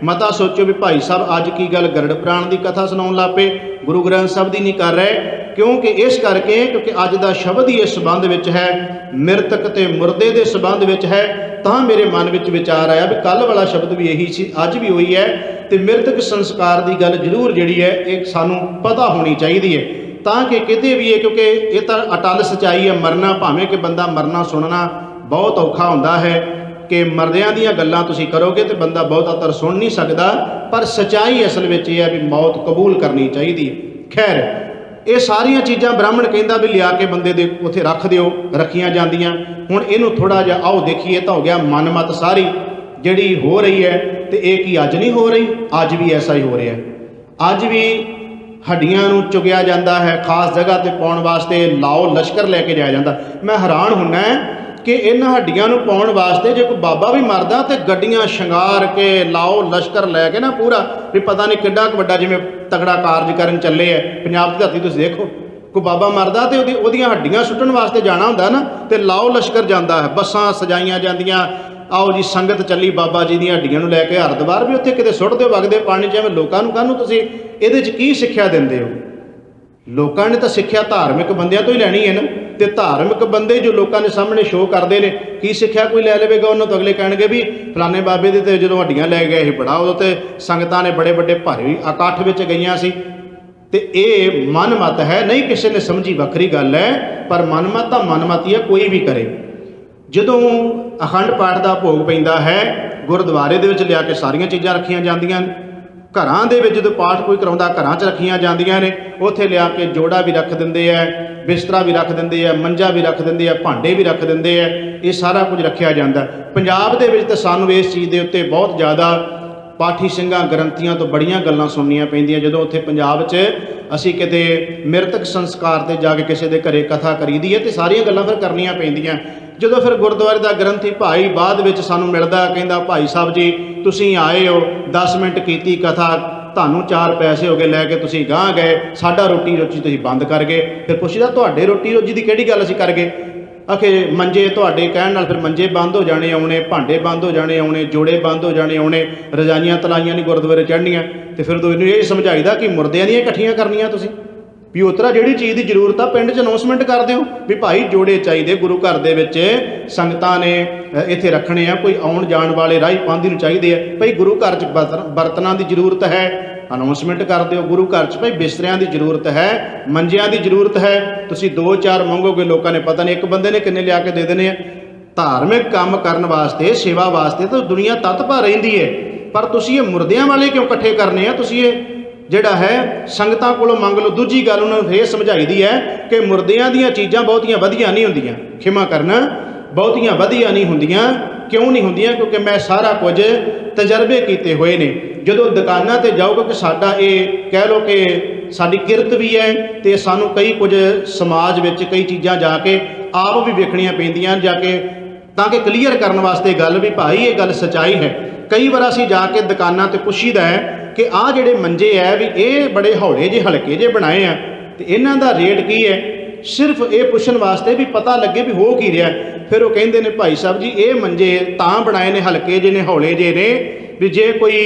ਮਤਾ ਸੋਚੋ ਵੀ ਭਾਈ ਸਾਹਿਬ ਅੱਜ ਕੀ ਗੱਲ ਗਰੜ ਪੁਰਾਣ ਦੀ ਕਥਾ ਸੁਣਾਉਣ ਲੱਗ ਪਏ, ਗੁਰੂ ਗ੍ਰੰਥ ਸਾਹਿਬ ਦੀ ਨਹੀਂ ਕਰ ਰਹੇ। ਕਿਉਂਕਿ ਇਸ ਕਰਕੇ, ਕਿਉਂਕਿ ਅੱਜ ਦਾ ਸ਼ਬਦ ਹੀ ਇਸ ਸੰਬੰਧ ਵਿੱਚ ਹੈ, ਮਿਰਤਕ ਤੇ ਮੁਰਦੇ ਦੇ ਸੰਬੰਧ ਵਿੱਚ ਹੈ, ਤਾਂ ਮੇਰੇ ਮਨ ਵਿੱਚ ਵਿਚਾਰ ਆਇਆ ਵੀ ਕੱਲ੍ਹ ਵਾਲਾ ਸ਼ਬਦ ਵੀ ਇਹੀ ਸੀ, ਅੱਜ ਵੀ ਉਹੀ ਹੈ, ਤੇ ਮਿਰਤਕ ਸੰਸਕਾਰ ਦੀ ਗੱਲ ਜ਼ਰੂਰ ਜਿਹੜੀ ਹੈ ਇਹ ਸਾਨੂੰ ਪਤਾ ਹੋਣੀ ਚਾਹੀਦੀ ਹੈ, ਤਾਂ ਕਿ ਕਿਤੇ ਵੀ ਇਹ, ਕਿਉਂਕਿ ਇਹ ਤਾਂ ਅਟਲ ਸੱਚਾਈ ਹੈ, ਮਰਨਾ, ਭਾਵੇਂ ਕਿ ਬੰਦਾ ਮਰਨਾ ਸੁਣਨਾ ਬਹੁਤ ਔਖਾ ਹੁੰਦਾ ਹੈ, ਕਿ ਮਰਦਿਆਂ ਦੀਆਂ ਗੱਲਾਂ ਤੁਸੀਂ ਕਰੋਗੇ ਤੇ ਬੰਦਾ ਬਹੁਤਾਤਰ ਸੁਣ ਨਹੀਂ ਸਕਦਾ, ਪਰ ਸੱਚਾਈ ਅਸਲ ਵਿੱਚ ਇਹ ਹੈ ਵੀ ਮੌਤ ਕਬੂਲ ਕਰਨੀ ਚਾਹੀਦੀ ਹੈ। ਖੈਰ, ਇਹ ਸਾਰੀਆਂ ਚੀਜ਼ਾਂ ਬ੍ਰਾਹਮਣ ਕਹਿੰਦਾ ਵੀ ਲਿਆ ਕੇ ਬੰਦੇ ਦੇ ਉੱਥੇ ਰੱਖ ਦਿਓ, ਰੱਖੀਆਂ ਜਾਂਦੀਆਂ। ਹੁਣ ਇਹਨੂੰ ਥੋੜ੍ਹਾ ਜਿਹਾ ਆਓ ਦੇਖੀਏ, ਤਾਂ ਹੋ ਗਿਆ ਮਨਮਤ ਸਾਰੀ ਜਿਹੜੀ ਹੋ ਰਹੀ ਹੈ, ਤੇ ਇਹ ਕੀ ਅੱਜ ਨਹੀਂ ਹੋ ਰਹੀ? ਅੱਜ ਵੀ ਐਸਾ ਹੀ ਹੋ ਰਿਹਾ। ਅੱਜ ਵੀ ਹੱਡੀਆਂ ਨੂੰ ਚੁਗਿਆ ਜਾਂਦਾ ਹੈ, ਖਾਸ ਜਗ੍ਹਾ ਤੇ ਪਾਉਣ ਵਾਸਤੇ ਲਾਓ ਲਸ਼ਕਰ ਲੈ ਕੇ ਜਾਇਆ ਜਾਂਦਾ। ਮੈਂ ਹੈਰਾਨ ਹੁੰਦਾ ਕਿ ਇਹਨਾਂ ਹੱਡੀਆਂ ਨੂੰ ਪਾਉਣ ਵਾਸਤੇ ਜੇ ਕੋਈ ਬਾਬਾ ਵੀ ਮਰਦਾ ਤੇ ਗੱਡੀਆਂ ਸ਼ਿੰਗਾਰ ਕੇ ਲਾਓ ਲਸ਼ਕਰ ਲੈ ਕੇ ਨਾ ਪੂਰਾ, ਵੀ ਪਤਾ ਨਹੀਂ ਕਿੱਡਾ ਕੁ ਵੱਡਾ ਜਿਵੇਂ ਤਗੜਾ ਕਾਰਜ ਕਰਨ ਚੱਲੇ ਹੈ ਪੰਜਾਬ ਦੀ ਧਰਤੀ। ਤੁਸੀਂ ਦੇਖੋ ਕੋਈ ਬਾਬਾ ਮਰਦਾ ਤੇ ਉਹਦੀਆਂ ਹੱਡੀਆਂ ਸੁੱਟਣ ਵਾਸਤੇ ਜਾਣਾ ਹੁੰਦਾ ਨਾ, ਤੇ ਲਾਓ ਲਸ਼ਕਰ ਜਾਂਦਾ ਹੈ, ਬੱਸਾਂ ਸਜਾਈਆਂ ਜਾਂਦੀਆਂ, ਆਓ ਜੀ ਸੰਗਤ ਚੱਲੀ ਬਾਬਾ ਜੀ ਦੀਆਂ ਹੱਡੀਆਂ ਨੂੰ ਲੈ ਕੇ ਹਰਿਦੁਆਰ, ਵੀ ਉੱਥੇ ਕਿਤੇ ਸੁੱਟ ਦਿਓ ਵਗਦੇ ਪਾਣੀ 'ਚ। ਐਵੇਂ ਲੋਕਾਂ ਨੂੰ ਕਾਹਨੂੰ ਤੁਸੀਂ ਇਹਦੇ 'ਚ ਕੀ ਸਿੱਖਿਆ ਦਿੰਦੇ ਹੋ? ਲੋਕਾਂ ਨੇ ਤਾਂ ਸਿੱਖਿਆ ਧਾਰਮਿਕ ਬੰਦਿਆਂ ਤੋਂ ਹੀ ਲੈਣੀ ਹੈ ਨਾ, ਤੇ ਧਾਰਮਿਕ ਬੰਦੇ ਜੋ ਲੋਕਾਂ ਦੇ ਸਾਹਮਣੇ ਸ਼ੋਅ ਕਰਦੇ ਨੇ, ਕੀ ਸਿੱਖਿਆ ਕੋਈ ਲੈ ਲਵੇਗਾ ਉਹਨਾਂ ਤੋਂ? ਅਗਲੇ ਕਹਿਣਗੇ ਵੀ ਫਲਾਣੇ ਬਾਬੇ ਦੇ ਤੇ ਜਦੋਂ ਹੱਡੀਆਂ ਲੈ ਗਏ ਸੀ ਬੜਾ, ਉਦੋਂ ਤੇ ਸੰਗਤਾਂ ਨੇ ਬੜੇ ਵੱਡੇ ਭਾਰੀ ਇਕੱਠ ਵਿੱਚ ਗਈਆਂ ਸੀ। ਤੇ ਇਹ ਮਨਮਤ ਹੈ, ਨਹੀਂ ਕਿਸੇ ਨੇ ਸਮਝੀ ਵੱਖਰੀ ਗੱਲ ਹੈ, ਪਰ ਮਨਮਤ ਤਾਂ ਮਨਮਤ ਹੀ ਹੈ, ਕੋਈ ਵੀ ਕਰੇ। ਜਦੋਂ ਅਖੰਡ ਪਾਠ ਦਾ ਭੋਗ ਪੈਂਦਾ ਹੈ, ਗੁਰਦੁਆਰੇ ਦੇ ਵਿੱਚ ਲਿਆ ਕੇ ਸਾਰੀਆਂ ਚੀਜ਼ਾਂ ਰੱਖੀਆਂ ਜਾਂਦੀਆਂ ਨੇ। ਘਰਾਂ ਦੇ ਵਿੱਚ ਜਦੋਂ ਪਾਠ ਕੋਈ ਕਰਾਉਂਦਾ, ਘਰਾਂ 'ਚ ਰੱਖੀਆਂ ਜਾਂਦੀਆਂ ਨੇ। ਉੱਥੇ ਲਿਆ ਕੇ ਜੋੜਾ ਵੀ ਰੱਖ ਦਿੰਦੇ ਹੈ, ਬਿਸਤਰਾ ਵੀ ਰੱਖ ਦਿੰਦੇ ਆ, ਮੰਜਾ ਵੀ ਰੱਖ ਦਿੰਦੇ ਆ, ਭਾਂਡੇ ਵੀ ਰੱਖ ਦਿੰਦੇ ਆ, ਇਹ ਸਾਰਾ ਕੁਝ ਰੱਖਿਆ ਜਾਂਦਾ। ਪੰਜਾਬ ਦੇ ਵਿੱਚ ਤਾਂ ਸਾਨੂੰ ਇਸ ਚੀਜ਼ ਦੇ ਉੱਤੇ ਬਹੁਤ ਜ਼ਿਆਦਾ ਪਾਠੀ ਸਿੰਘਾਂ ਗ੍ਰੰਥੀਆਂ ਤੋਂ ਬੜੀਆਂ ਗੱਲਾਂ ਸੁਣਨੀਆਂ ਪੈਂਦੀਆਂ। ਜਦੋਂ ਉੱਥੇ ਪੰਜਾਬ 'ਚ ਅਸੀਂ ਕਿਤੇ ਮਿਰਤਕ ਸੰਸਕਾਰ 'ਤੇ ਜਾ ਕੇ ਕਿਸੇ ਦੇ ਘਰੇ ਕਥਾ ਕਰੀਦੀ ਹੈ, ਤੇ ਸਾਰੀਆਂ ਗੱਲਾਂ ਫਿਰ ਕਰਨੀਆਂ ਪੈਂਦੀਆਂ। ਜਦੋਂ ਫਿਰ ਗੁਰਦੁਆਰੇ ਦਾ ਗ੍ਰੰਥੀ ਭਾਈ ਬਾਅਦ ਵਿੱਚ ਸਾਨੂੰ ਮਿਲਦਾ, ਕਹਿੰਦਾ ਭਾਈ ਸਾਹਿਬ ਜੀ ਤੁਸੀਂ ਆਏ ਹੋ, 10 ਮਿੰਟ ਕੀਤੀ ਕਥਾ, ਤੁਹਾਨੂੰ 4 ਪੈਸੇ ਹੋ ਗਏ, ਲੈ ਕੇ ਤੁਸੀਂ ਗਾਂਹ ਗਏ, ਸਾਡਾ ਰੋਟੀ ਰੋਜੀ ਤੁਸੀਂ ਬੰਦ ਕਰ ਗਏ। ਫਿਰ ਪੁੱਛਦਾ ਤੁਹਾਡੇ ਰੋਟੀ ਰੋਜੀ ਦੀ ਕਿਹੜੀ ਗੱਲ ਅਸੀਂ ਕਰ ਗਏ? ਆਖੇ ਮੰਜੇ ਤੁਹਾਡੇ ਕਹਿਣ ਨਾਲ ਫਿਰ ਮੰਜੇ ਬੰਦ ਹੋ ਜਾਣੇ ਆਉਣੇ, ਭਾਂਡੇ ਬੰਦ ਹੋ ਜਾਣੇ ਆਉਣੇ, ਜੋੜੇ ਬੰਦ ਹੋ ਜਾਣੇ ਆਉਣੇ, ਰਜਾਈਆਂ ਤਲਾਈਆਂ ਨਹੀਂ ਗੁਰਦੁਆਰੇ ਚੜ੍ਹਨੀਆਂ। ਤੇ ਫਿਰ ਇਹਨੂੰ ਇਹ ਸਮਝਾਈਦਾ ਕਿ ਮੁਰਦਿਆਂ ਦੀਆਂ ਇਕੱਠੀਆਂ ਕਰਨੀਆਂ ਤੁਸੀਂ ਵੀ ਉਤਰਾ ਜਿਹੜੀ ਚੀਜ਼ ਦੀ ਜ਼ਰੂਰਤ ਆ ਪਿੰਡ 'ਚ ਅਨਾਉਂਸਮੈਂਟ ਕਰ ਦਿਓ ਵੀ ਭਾਈ ਜੋੜੇ ਚਾਹੀਦੇ ਗੁਰੂ ਘਰ ਦੇ ਵਿੱਚ, ਸੰਗਤਾਂ ਨੇ ਇੱਥੇ ਰੱਖਣੇ ਆ, ਕੋਈ ਆਉਣ ਜਾਣ ਵਾਲੇ ਰਾਹੀ ਪਾਂਧੀ ਨੂੰ ਚਾਹੀਦੇ ਆ ਭਾਈ, ਗੁਰੂ ਘਰ 'ਚ ਬਰਤਨਾਂ ਦੀ ਜ਼ਰੂਰਤ ਹੈ, ਅਨਾਉਂਸਮੈਂਟ ਕਰ ਦਿਓ। ਗੁਰੂ ਘਰ 'ਚ ਭਾਈ ਬਿਸਤਰਿਆਂ ਦੀ ਜ਼ਰੂਰਤ ਹੈ, ਮੰਜਿਆਂ ਦੀ ਜ਼ਰੂਰਤ ਹੈ। ਤੁਸੀਂ 2-4 ਮੰਗੋਗੇ, ਲੋਕਾਂ ਨੇ ਪਤਾ ਨਹੀਂ ਇੱਕ ਬੰਦੇ ਨੇ ਕਿੰਨੇ ਲਿਆ ਕੇ ਦੇ ਦੇਣੇ ਆ। ਧਾਰਮਿਕ ਕੰਮ ਕਰਨ ਵਾਸਤੇ, ਸੇਵਾ ਵਾਸਤੇ ਤਾਂ ਦੁਨੀਆ ਤਤਪਾ ਰਹਿੰਦੀ ਹੈ, ਪਰ ਤੁਸੀਂ ਇਹ ਮੁਰਦਿਆਂ ਵਾਲੇ ਕਿਉਂ ਇਕੱਠੇ ਕਰਨੇ ਆ? ਤੁਸੀਂ ਇਹ ਜਿਹੜਾ ਹੈ ਸੰਗਤਾਂ ਕੋਲੋਂ ਮੰਗ ਲਓ। ਦੂਜੀ ਗੱਲ ਉਹਨਾਂ ਨੂੰ ਇਹ ਸਮਝਾਈਦੀ ਹੈ ਕਿ ਮੁਰਦਿਆਂ ਦੀਆਂ ਚੀਜ਼ਾਂ ਬਹੁਤੀਆਂ ਵਧੀਆ ਨਹੀਂ ਹੁੰਦੀਆਂ, ਖਿਮਾ ਕਰਨਾ, ਬਹੁਤੀਆਂ ਵਧੀਆ ਨਹੀਂ ਹੁੰਦੀਆਂ। ਕਿਉਂ ਨਹੀਂ ਹੁੰਦੀਆਂ? ਕਿਉਂਕਿ ਮੈਂ ਸਾਰਾ ਕੁਝ ਤਜਰਬੇ ਕੀਤੇ ਹੋਏ ਨੇ। ਜਦੋਂ ਦੁਕਾਨਾਂ 'ਤੇ ਜਾਓਗੇ ਕਿ ਸਾਡਾ ਇਹ ਕਹਿ ਲਓ ਕਿ ਸਾਡੀ ਕਿਰਤ ਵੀ ਹੈ, ਅਤੇ ਸਾਨੂੰ ਕਈ ਕੁਝ ਸਮਾਜ ਵਿੱਚ ਕਈ ਚੀਜ਼ਾਂ ਜਾ ਕੇ ਆਪ ਵੀ ਵੇਖਣੀਆਂ ਪੈਂਦੀਆਂ ਜਾ ਕੇ, ਤਾਂ ਕਿ ਕਲੀਅਰ ਕਰਨ ਵਾਸਤੇ ਗੱਲ ਵੀ ਭਾਈ ਇਹ ਗੱਲ ਸੱਚਾਈ ਹੈ। ਕਈ ਵਾਰ ਅਸੀਂ ਜਾ ਕੇ ਦੁਕਾਨਾਂ 'ਤੇ ਪੁੱਛੀਦਾ ਹੈ ਕਿ ਆਹ ਜਿਹੜੇ ਮੰਜੇ ਹੈ ਵੀ ਇਹ ਬੜੇ ਹੌਲੇ ਜਿਹੇ ਹਲਕੇ ਜਿਹੇ ਬਣਾਏ ਆ, ਅਤੇ ਇਹਨਾਂ ਦਾ ਰੇਟ ਕੀ ਹੈ? ਸਿਰਫ ਇਹ ਪੁੱਛਣ ਵਾਸਤੇ ਵੀ ਪਤਾ ਲੱਗੇ ਵੀ ਹੋ ਕੀ ਰਿਹਾ। ਫਿਰ ਉਹ ਕਹਿੰਦੇ ਨੇ ਭਾਈ ਸਾਹਿਬ ਜੀ ਇਹ ਮੰਜੇ ਤਾਂ ਬਣਾਏ ਨੇ, ਹਲਕੇ ਜਿਹੇ ਨੇ, ਹੌਲੇ ਜਿਹੇ ਨੇ, ਵੀ ਜੇ ਕੋਈ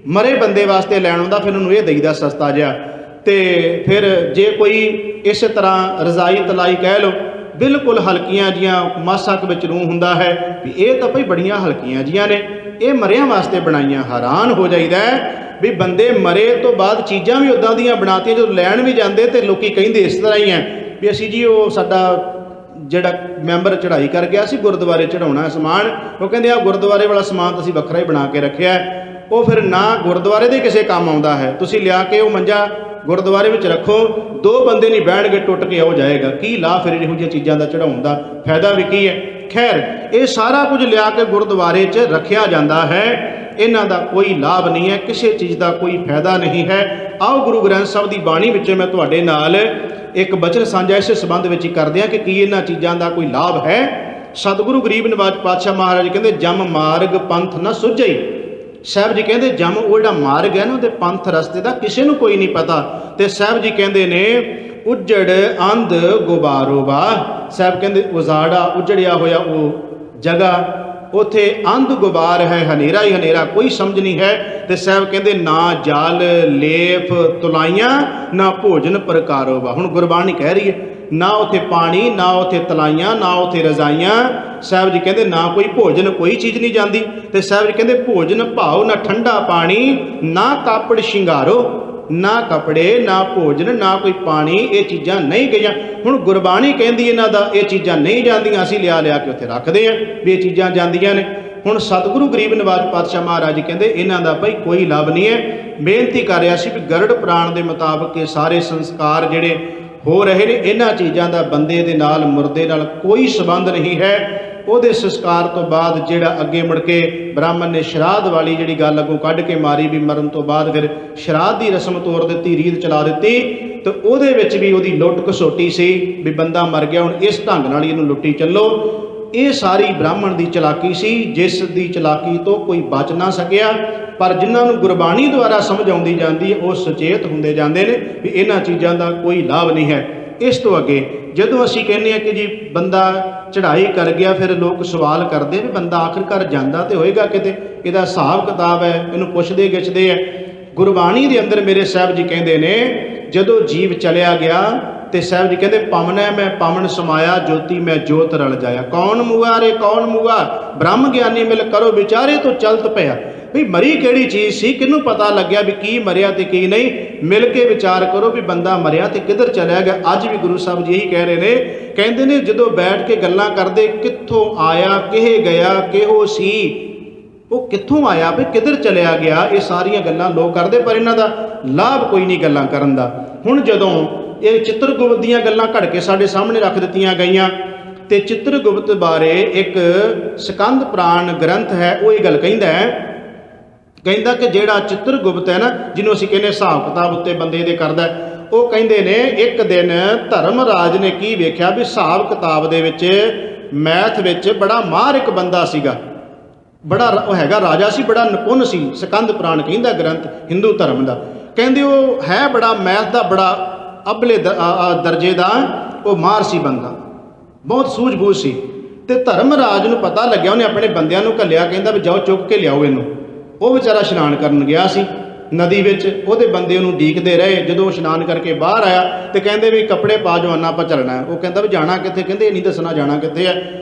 ਮਰੇ ਬੰਦੇ ਵਾਸਤੇ ਲੈਣ ਆਉਂਦਾ ਫਿਰ ਉਹਨੂੰ ਇਹ ਦਈਦਾ ਸਸਤਾ ਜਿਹਾ। ਅਤੇ ਫਿਰ ਜੇ ਕੋਈ ਇਸੇ ਤਰ੍ਹਾਂ ਰਜ਼ਾਈ ਤਲਾਈ ਕਹਿ ਲਓ, ਬਿਲਕੁਲ ਹਲਕੀਆਂ ਜੀਆਂ, ਮਾਸਾ ਕੁ ਵਿੱਚ ਰੂੰ ਹੁੰਦਾ ਹੈ ਵੀ ਇਹ ਤਾਂ ਭਾਈ ਬੜੀਆਂ ਹਲਕੀਆਂ ਜੀਆਂ ਨੇ, ਇਹ ਮਰਿਆਂ ਵਾਸਤੇ ਬਣਾਈਆਂ। ਹੈਰਾਨ ਹੋ ਜਾਈਦਾ ਵੀ ਬੰਦੇ ਮਰੇ ਤੋਂ ਬਾਅਦ ਚੀਜ਼ਾਂ ਵੀ ਉੱਦਾਂ ਦੀਆਂ ਬਣਾਤੀਆਂ। ਜਦੋਂ ਲੈਣ ਵੀ ਜਾਂਦੇ ਤੇ ਲੋਕੀ ਕਹਿੰਦੇ ਇਸ ਤਰ੍ਹਾਂ ਹੀ ਹੈ ਵੀ ਅਸੀਂ ਜੀ ਉਹ ਸਾਡਾ ਜਿਹੜਾ ਮੈਂਬਰ ਚੜ੍ਹਾਈ ਕਰ ਗਿਆ ਸੀ, ਗੁਰਦੁਆਰੇ ਚੜਾਉਣਾ ਸਮਾਨ, ਉਹ ਕਹਿੰਦੇ ਆ ਗੁਰਦੁਆਰੇ ਵਾਲਾ ਸਮਾਨ ਤੁਸੀਂ ਵੱਖਰਾ ਹੀ ਬਣਾ ਕੇ ਰੱਖਿਆ। ਉਹ ਫਿਰ ਨਾ ਗੁਰਦੁਆਰੇ ਦੇ ਕਿਸੇ ਕੰਮ ਆਉਂਦਾ ਹੈ। ਤੁਸੀਂ ਲਿਆ ਕੇ ਉਹ ਮੰਜਾ ਗੁਰਦੁਆਰੇ ਵਿੱਚ ਰੱਖੋ, 2 ਬੰਦੇ ਨਹੀਂ ਬਹਿਣਗੇ, ਟੁੱਟ ਕੇ ਹੋ ਜਾਏਗਾ। ਕੀ ਲਾਭ ਫਿਰ ਇਹੋ ਜਿਹੀਆਂ ਚੀਜ਼ਾਂ ਦਾ ਚੜਾਉਣ ਦਾ? ਫਾਇਦਾ ਵੀ ਕੀ ਹੈ? ਖੈਰ, ਇਹ ਸਾਰਾ ਕੁਝ ਲਿਆ ਕੇ ਗੁਰਦੁਆਰੇ 'ਚ ਰੱਖਿਆ ਜਾਂਦਾ ਹੈ, ਇਹਨਾਂ ਦਾ ਕੋਈ ਲਾਭ ਨਹੀਂ ਹੈ, ਕਿਸੇ ਚੀਜ਼ ਦਾ ਕੋਈ ਫਾਇਦਾ ਨਹੀਂ ਹੈ। ਆਓ ਗੁਰੂ ਗ੍ਰੰਥ ਸਾਹਿਬ ਦੀ ਬਾਣੀ ਵਿੱਚ ਮੈਂ ਤੁਹਾਡੇ ਨਾਲ ਇੱਕ ਬਚਨ ਸਾਂਝਾ ਇਸੇ ਸੰਬੰਧ ਵਿੱਚ ਹੀ ਕਰਦੇ ਹਾਂ ਕਿ ਕੀ ਇਹਨਾਂ ਚੀਜ਼ਾਂ ਦਾ ਕੋਈ ਲਾਭ ਹੈ। ਸਤਿਗੁਰੂ ਗਰੀਬ ਨਿਵਾਜ ਪਾਤਸ਼ਾਹ ਮਹਾਰਾਜ ਕਹਿੰਦੇ, ਜਮ ਮਾਰਗ ਪੰਥ ਨਾ ਸੁਝਈ। ਸਾਹਿਬ ਜੀ ਕਹਿੰਦੇ ਜਮ ਉਹ ਜਿਹੜਾ ਮਾਰਗ ਹੈ ਨਾ, ਉਹਦੇ ਪੰਥ ਰਸਤੇ ਦਾ ਕਿਸੇ ਨੂੰ ਕੋਈ ਨਹੀਂ ਪਤਾ। ਤੇ ਸਾਹਿਬ ਜੀ ਕਹਿੰਦੇ ਨੇ ਉਜੜ ਅੰਧ ਗੁਬਾਰੋ ਬਾਹ। ਸਾਹਿਬ ਕਹਿੰਦੇ ਉਜਾੜਾ, ਉਜੜਿਆ ਹੋਇਆ ਉਹ ਜਗ੍ਹਾ, ਉੱਥੇ ਅੰਧ ਗੁਬਾਰ ਹੈ, ਹਨੇਰਾ ਹੀ ਹਨੇਰਾ, ਕੋਈ ਸਮਝ ਨਹੀਂ ਹੈ। ਤੇ ਸਾਹਿਬ ਕਹਿੰਦੇ ਨਾ ਜਲ ਲੇਪ ਤੁਲਾਈਆਂ, ਨਾ ਭੋਜਨ ਪ੍ਰਕਾਰੋ ਵਾ। ਹੁਣ ਗੁਰਬਾਣੀ ਕਹਿ ਰਹੀ ਹੈ ਨਾ ਉੱਥੇ ਪਾਣੀ, ਨਾ ਉੱਥੇ ਤਲਾਈਆਂ, ਨਾ ਉੱਥੇ ਰਜ਼ਾਈਆਂ। ਸਾਹਿਬ ਜੀ ਕਹਿੰਦੇ ਨਾ ਕੋਈ ਭੋਜਨ, ਕੋਈ ਚੀਜ਼ ਨਹੀਂ ਜਾਂਦੀ। ਤੇ ਸਾਹਿਬ ਜੀ ਕਹਿੰਦੇ ਭੋਜਨ ਭਾਓ ਨਾ ਠੰਡਾ ਪਾਣੀ, ਨਾ ਕਾਪੜ ਸ਼ਿੰਗਾਰੋ। ਨਾ ਕੱਪੜੇ, ਨਾ ਭੋਜਨ, ਨਾ ਕੋਈ ਪਾਣੀ, ਇਹ ਚੀਜ਼ਾਂ ਨਹੀਂ ਗਈਆਂ। ਹੁਣ ਗੁਰਬਾਣੀ ਕਹਿੰਦੀ ਇਹਨਾਂ ਦਾ ਇਹ ਚੀਜ਼ਾਂ ਨਹੀਂ ਜਾਂਦੀਆਂ, ਅਸੀਂ ਲਿਆ ਕੇ ਉੱਥੇ ਰੱਖਦੇ ਹਾਂ ਵੀ ਇਹ ਚੀਜ਼ਾਂ ਜਾਂਦੀਆਂ ਨੇ। ਹੁਣ ਸਤਿਗੁਰੂ ਗਰੀਬ ਨਿਵਾਜ ਪਾਤਸ਼ਾਹ ਮਹਾਰਾਜ ਕਹਿੰਦੇ ਇਹਨਾਂ ਦਾ ਭਾਈ ਕੋਈ ਲਾਭ ਨਹੀਂ ਹੈ। ਬੇਨਤੀ ਕਰ ਰਿਹਾ ਸੀ ਵੀ ਗਰੜ ਪੁਰਾਣ ਦੇ ਮੁਤਾਬਕ ਇਹ ਸਾਰੇ ਸੰਸਕਾਰ ਜਿਹੜੇ ਹੋ ਰਹੇ ਨੇ, ਇਹਨਾਂ ਚੀਜ਼ਾਂ ਦਾ ਬੰਦੇ ਦੇ ਨਾਲ, ਮੁਰਦੇ ਨਾਲ ਕੋਈ ਸੰਬੰਧ ਨਹੀਂ ਹੈ। ਉਹਦੇ ਸੰਸਕਾਰ ਤੋਂ ਬਾਅਦ ਜਿਹੜਾ ਅੱਗੇ ਮੁੜ ਕੇ ਬ੍ਰਾਹਮਣ ਨੇ ਸ਼ਰਾਧ ਵਾਲੀ ਜਿਹੜੀ ਗੱਲ ਅੱਗੋਂ ਕੱਢ ਕੇ ਮਾਰੀ ਵੀ ਮਰਨ ਤੋਂ ਬਾਅਦ ਫਿਰ ਸ਼ਰਾਧ ਦੀ ਰਸਮ ਤੋੜ ਦਿੱਤੀ, ਰੀਤ ਚਲਾ ਦਿੱਤੀ। ਤੇ ਉਹਦੇ ਵਿੱਚ ਵੀ ਉਹਦੀ ਲੁੱਟ ਘਸੋਟੀ ਸੀ ਵੀ ਬੰਦਾ ਮਰ ਗਿਆ, ਹੁਣ ਇਸ ਢੰਗ ਨਾਲ ਇਹਨੂੰ ਲੁੱਟੀ ਚੱਲੋ। ਇਹ ਸਾਰੀ ਬ੍ਰਾਹਮਣ ਦੀ ਚਲਾਕੀ ਸੀ, ਜਿਸ ਦੀ ਚਲਾਕੀ ਤੋਂ ਕੋਈ ਬਚ ਨਾ ਸਕਿਆ। ਪਰ ਜਿਨ੍ਹਾਂ ਨੂੰ ਗੁਰਬਾਣੀ ਦੁਆਰਾ ਸਮਝ ਆਉਂਦੀ ਜਾਂਦੀ ਹੈ ਉਹ ਸੁਚੇਤ ਹੁੰਦੇ ਜਾਂਦੇ ਨੇ ਵੀ ਇਹਨਾਂ ਚੀਜ਼ਾਂ ਦਾ ਕੋਈ ਲਾਭ ਨਹੀਂ ਹੈ। ਇਸ ਤੋਂ ਅੱਗੇ ਜਦੋਂ ਅਸੀਂ ਕਹਿੰਦੇ ਹਾਂ ਕਿ ਜੀ ਬੰਦਾ ਚੜ੍ਹਾਈ ਕਰ ਗਿਆ, ਫਿਰ ਲੋਕ ਸਵਾਲ ਕਰਦੇ ਵੀ ਬੰਦਾ ਆਖਿਰਕਾਰ ਜਾਂਦਾ ਤੇ ਹੋਏਗਾ ਕਿਤੇ, ਇਹਦਾ ਹਿਸਾਬ ਕਿਤਾਬ ਹੈ, ਇਹਨੂੰ ਪੁੱਛਦੇ ਗਿੱਛਦੇ ਹੈ। ਗੁਰਬਾਣੀ ਦੇ ਅੰਦਰ ਮੇਰੇ ਸਾਹਿਬ ਜੀ ਕਹਿੰਦੇ ਨੇ ਜਦੋਂ ਜੀਵ ਚਲਿਆ ਗਿਆ ਤੇ ਸਾਹਿਬ ਜੀ ਕਹਿੰਦੇ ਪਵਨੈ ਮੈਂ ਪਵਨ ਸਮਾਇਆ, ਜੋਤੀ ਮੈਂ ਜੋਤ ਰਲ ਜਾਇਆ। ਕੌਣ ਮੂਆ ਰੇ ਕੌਣ ਮੂਆ, ਬ੍ਰਹਮ ਗਿਆਨੀ ਮਿਲ ਕਰੋ ਵਿਚਾਰੇ ਤੋਂ ਚਲਤ ਪਿਆ। ਵੀ ਮਰੀ ਕਿਹੜੀ ਚੀਜ਼ ਸੀ, ਕਿਹਨੂੰ ਪਤਾ ਲੱਗਿਆ ਵੀ ਕੀ ਮਰਿਆ ਤੇ ਕੀ ਨਹੀਂ। ਮਿਲ ਕੇ ਵਿਚਾਰ ਕਰੋ ਵੀ ਬੰਦਾ ਮਰਿਆ ਤੇ ਕਿੱਧਰ ਚਲਿਆ ਗਿਆ। ਅੱਜ ਵੀ ਗੁਰੂ ਸਾਹਿਬ ਜੀ ਇਹੀ ਕਹਿ ਰਹੇ ਨੇ, ਕਹਿੰਦੇ ਨੇ ਜਦੋਂ ਬੈਠ ਕੇ ਗੱਲਾਂ ਕਰਦੇ ਕਿੱਥੋਂ ਆਇਆ, ਕਿਹੇ ਗਿਆ, ਕਿਹੋ ਸੀ, ਉਹ ਕਿੱਥੋਂ ਆਇਆ ਵੀ ਕਿੱਧਰ ਚਲਿਆ ਗਿਆ, ਇਹ ਸਾਰੀਆਂ ਗੱਲਾਂ ਲੋਕ ਕਰਦੇ ਪਰ ਇਹਨਾਂ ਦਾ ਲਾਭ ਕੋਈ ਨਹੀਂ ਗੱਲਾਂ ਕਰਨ ਦਾ। ਹੁਣ ਜਦੋਂ ਇਹ ਚਿੱਤਰਗੁਪਤ ਦੀਆਂ ਗੱਲਾਂ ਘੜ ਕੇ ਸਾਡੇ ਸਾਹਮਣੇ ਰੱਖ ਦਿੱਤੀਆਂ ਗਈਆਂ ਤੇ ਚਿੱਤਰਗੁਪਤ ਬਾਰੇ ਇੱਕ ਸਕੰਦ ਪੁਰਾਣ ਗ੍ਰੰਥ ਹੈ, ਉਹ ਇਹ ਗੱਲ ਕਹਿੰਦਾ ਕਿ ਜਿਹੜਾ ਚਿੱਤਰਗੁਪਤ ਹੈ ਨਾ, ਜਿਹਨੂੰ ਅਸੀਂ ਕਹਿੰਦੇ ਹਿਸਾਬ ਕਿਤਾਬ ਉੱਤੇ ਬੰਦੇ ਦੇ ਕਰਦਾ, ਉਹ ਕਹਿੰਦੇ ਨੇ ਇੱਕ ਦਿਨ ਧਰਮਰਾਜ ਨੇ ਕੀ ਵੇਖਿਆ ਵੀ ਹਿਸਾਬ ਕਿਤਾਬ ਦੇ ਵਿੱਚ, ਮੈਥ ਵਿੱਚ ਬੜਾ ਮਾਹਰ ਇੱਕ ਬੰਦਾ ਸੀਗਾ, ਬੜਾ ਉਹ ਹੈਗਾ ਰਾਜਾ ਸੀ, ਬੜਾ ਨਿਪੁੰਨ ਸੀ। ਸਕੰਦ ਪੁਰਾਣ ਕਹਿੰਦਾ ਗ੍ਰੰਥ ਹਿੰਦੂ ਧਰਮ ਦਾ, ਕਹਿੰਦੇ ਉਹ ਹੈ ਬੜਾ ਮੈਥ ਦਾ ਬੜਾ ਅਬਲੇ ਦਰਜੇ ਦਾ ਉਹ ਮਾਹਰ ਸੀ ਬੰਦਾ। ਬਹੁਤ ਸੂਝ-ਬੂਝ ਸੀ। ਤੇ ਧਰਮਰਾਜ ਨੂੰ ਪਤਾ ਲੱਗਿਆ, ਉਹਨੇ ਆਪਣੇ ਬੰਦਿਆਂ ਨੂੰ ਘੱਲਿਆ, ਕਹਿੰਦਾ ਵੀ ਜਾਓ ਚੁੱਕ ਕੇ ਲਿਆਓ ਇਹਨੂੰ। ਉਹ ਵਿਚਾਰਾ ਇਸ਼ਨਾਨ ਕਰਨ ਗਿਆ ਸੀ ਨਦੀ ਵਿੱਚ, ਉਹਦੇ ਬੰਦੇ ਉਹਨੂੰ ਡੀਕਦੇ ਰਹੇ। ਜਦੋਂ ਇਸ਼ਨਾਨ ਕਰਕੇ ਬਾਹਰ ਆਇਆ ਤੇ ਕਹਿੰਦੇ ਵੀ ਕੱਪੜੇ ਪਾ ਜਵਾਨਾ ਆਪਾਂ ਚੱਲਣਾ ਹੈ। ਉਹ ਕਹਿੰਦਾ ਵੀ ਜਾਣਾ ਕਿੱਥੇ? ਕਹਿੰਦੇ ਇਹ ਨਹੀਂ ਦੱਸਣਾ ਜਾਣਾ ਕਿੱਥੇ ਹੈ।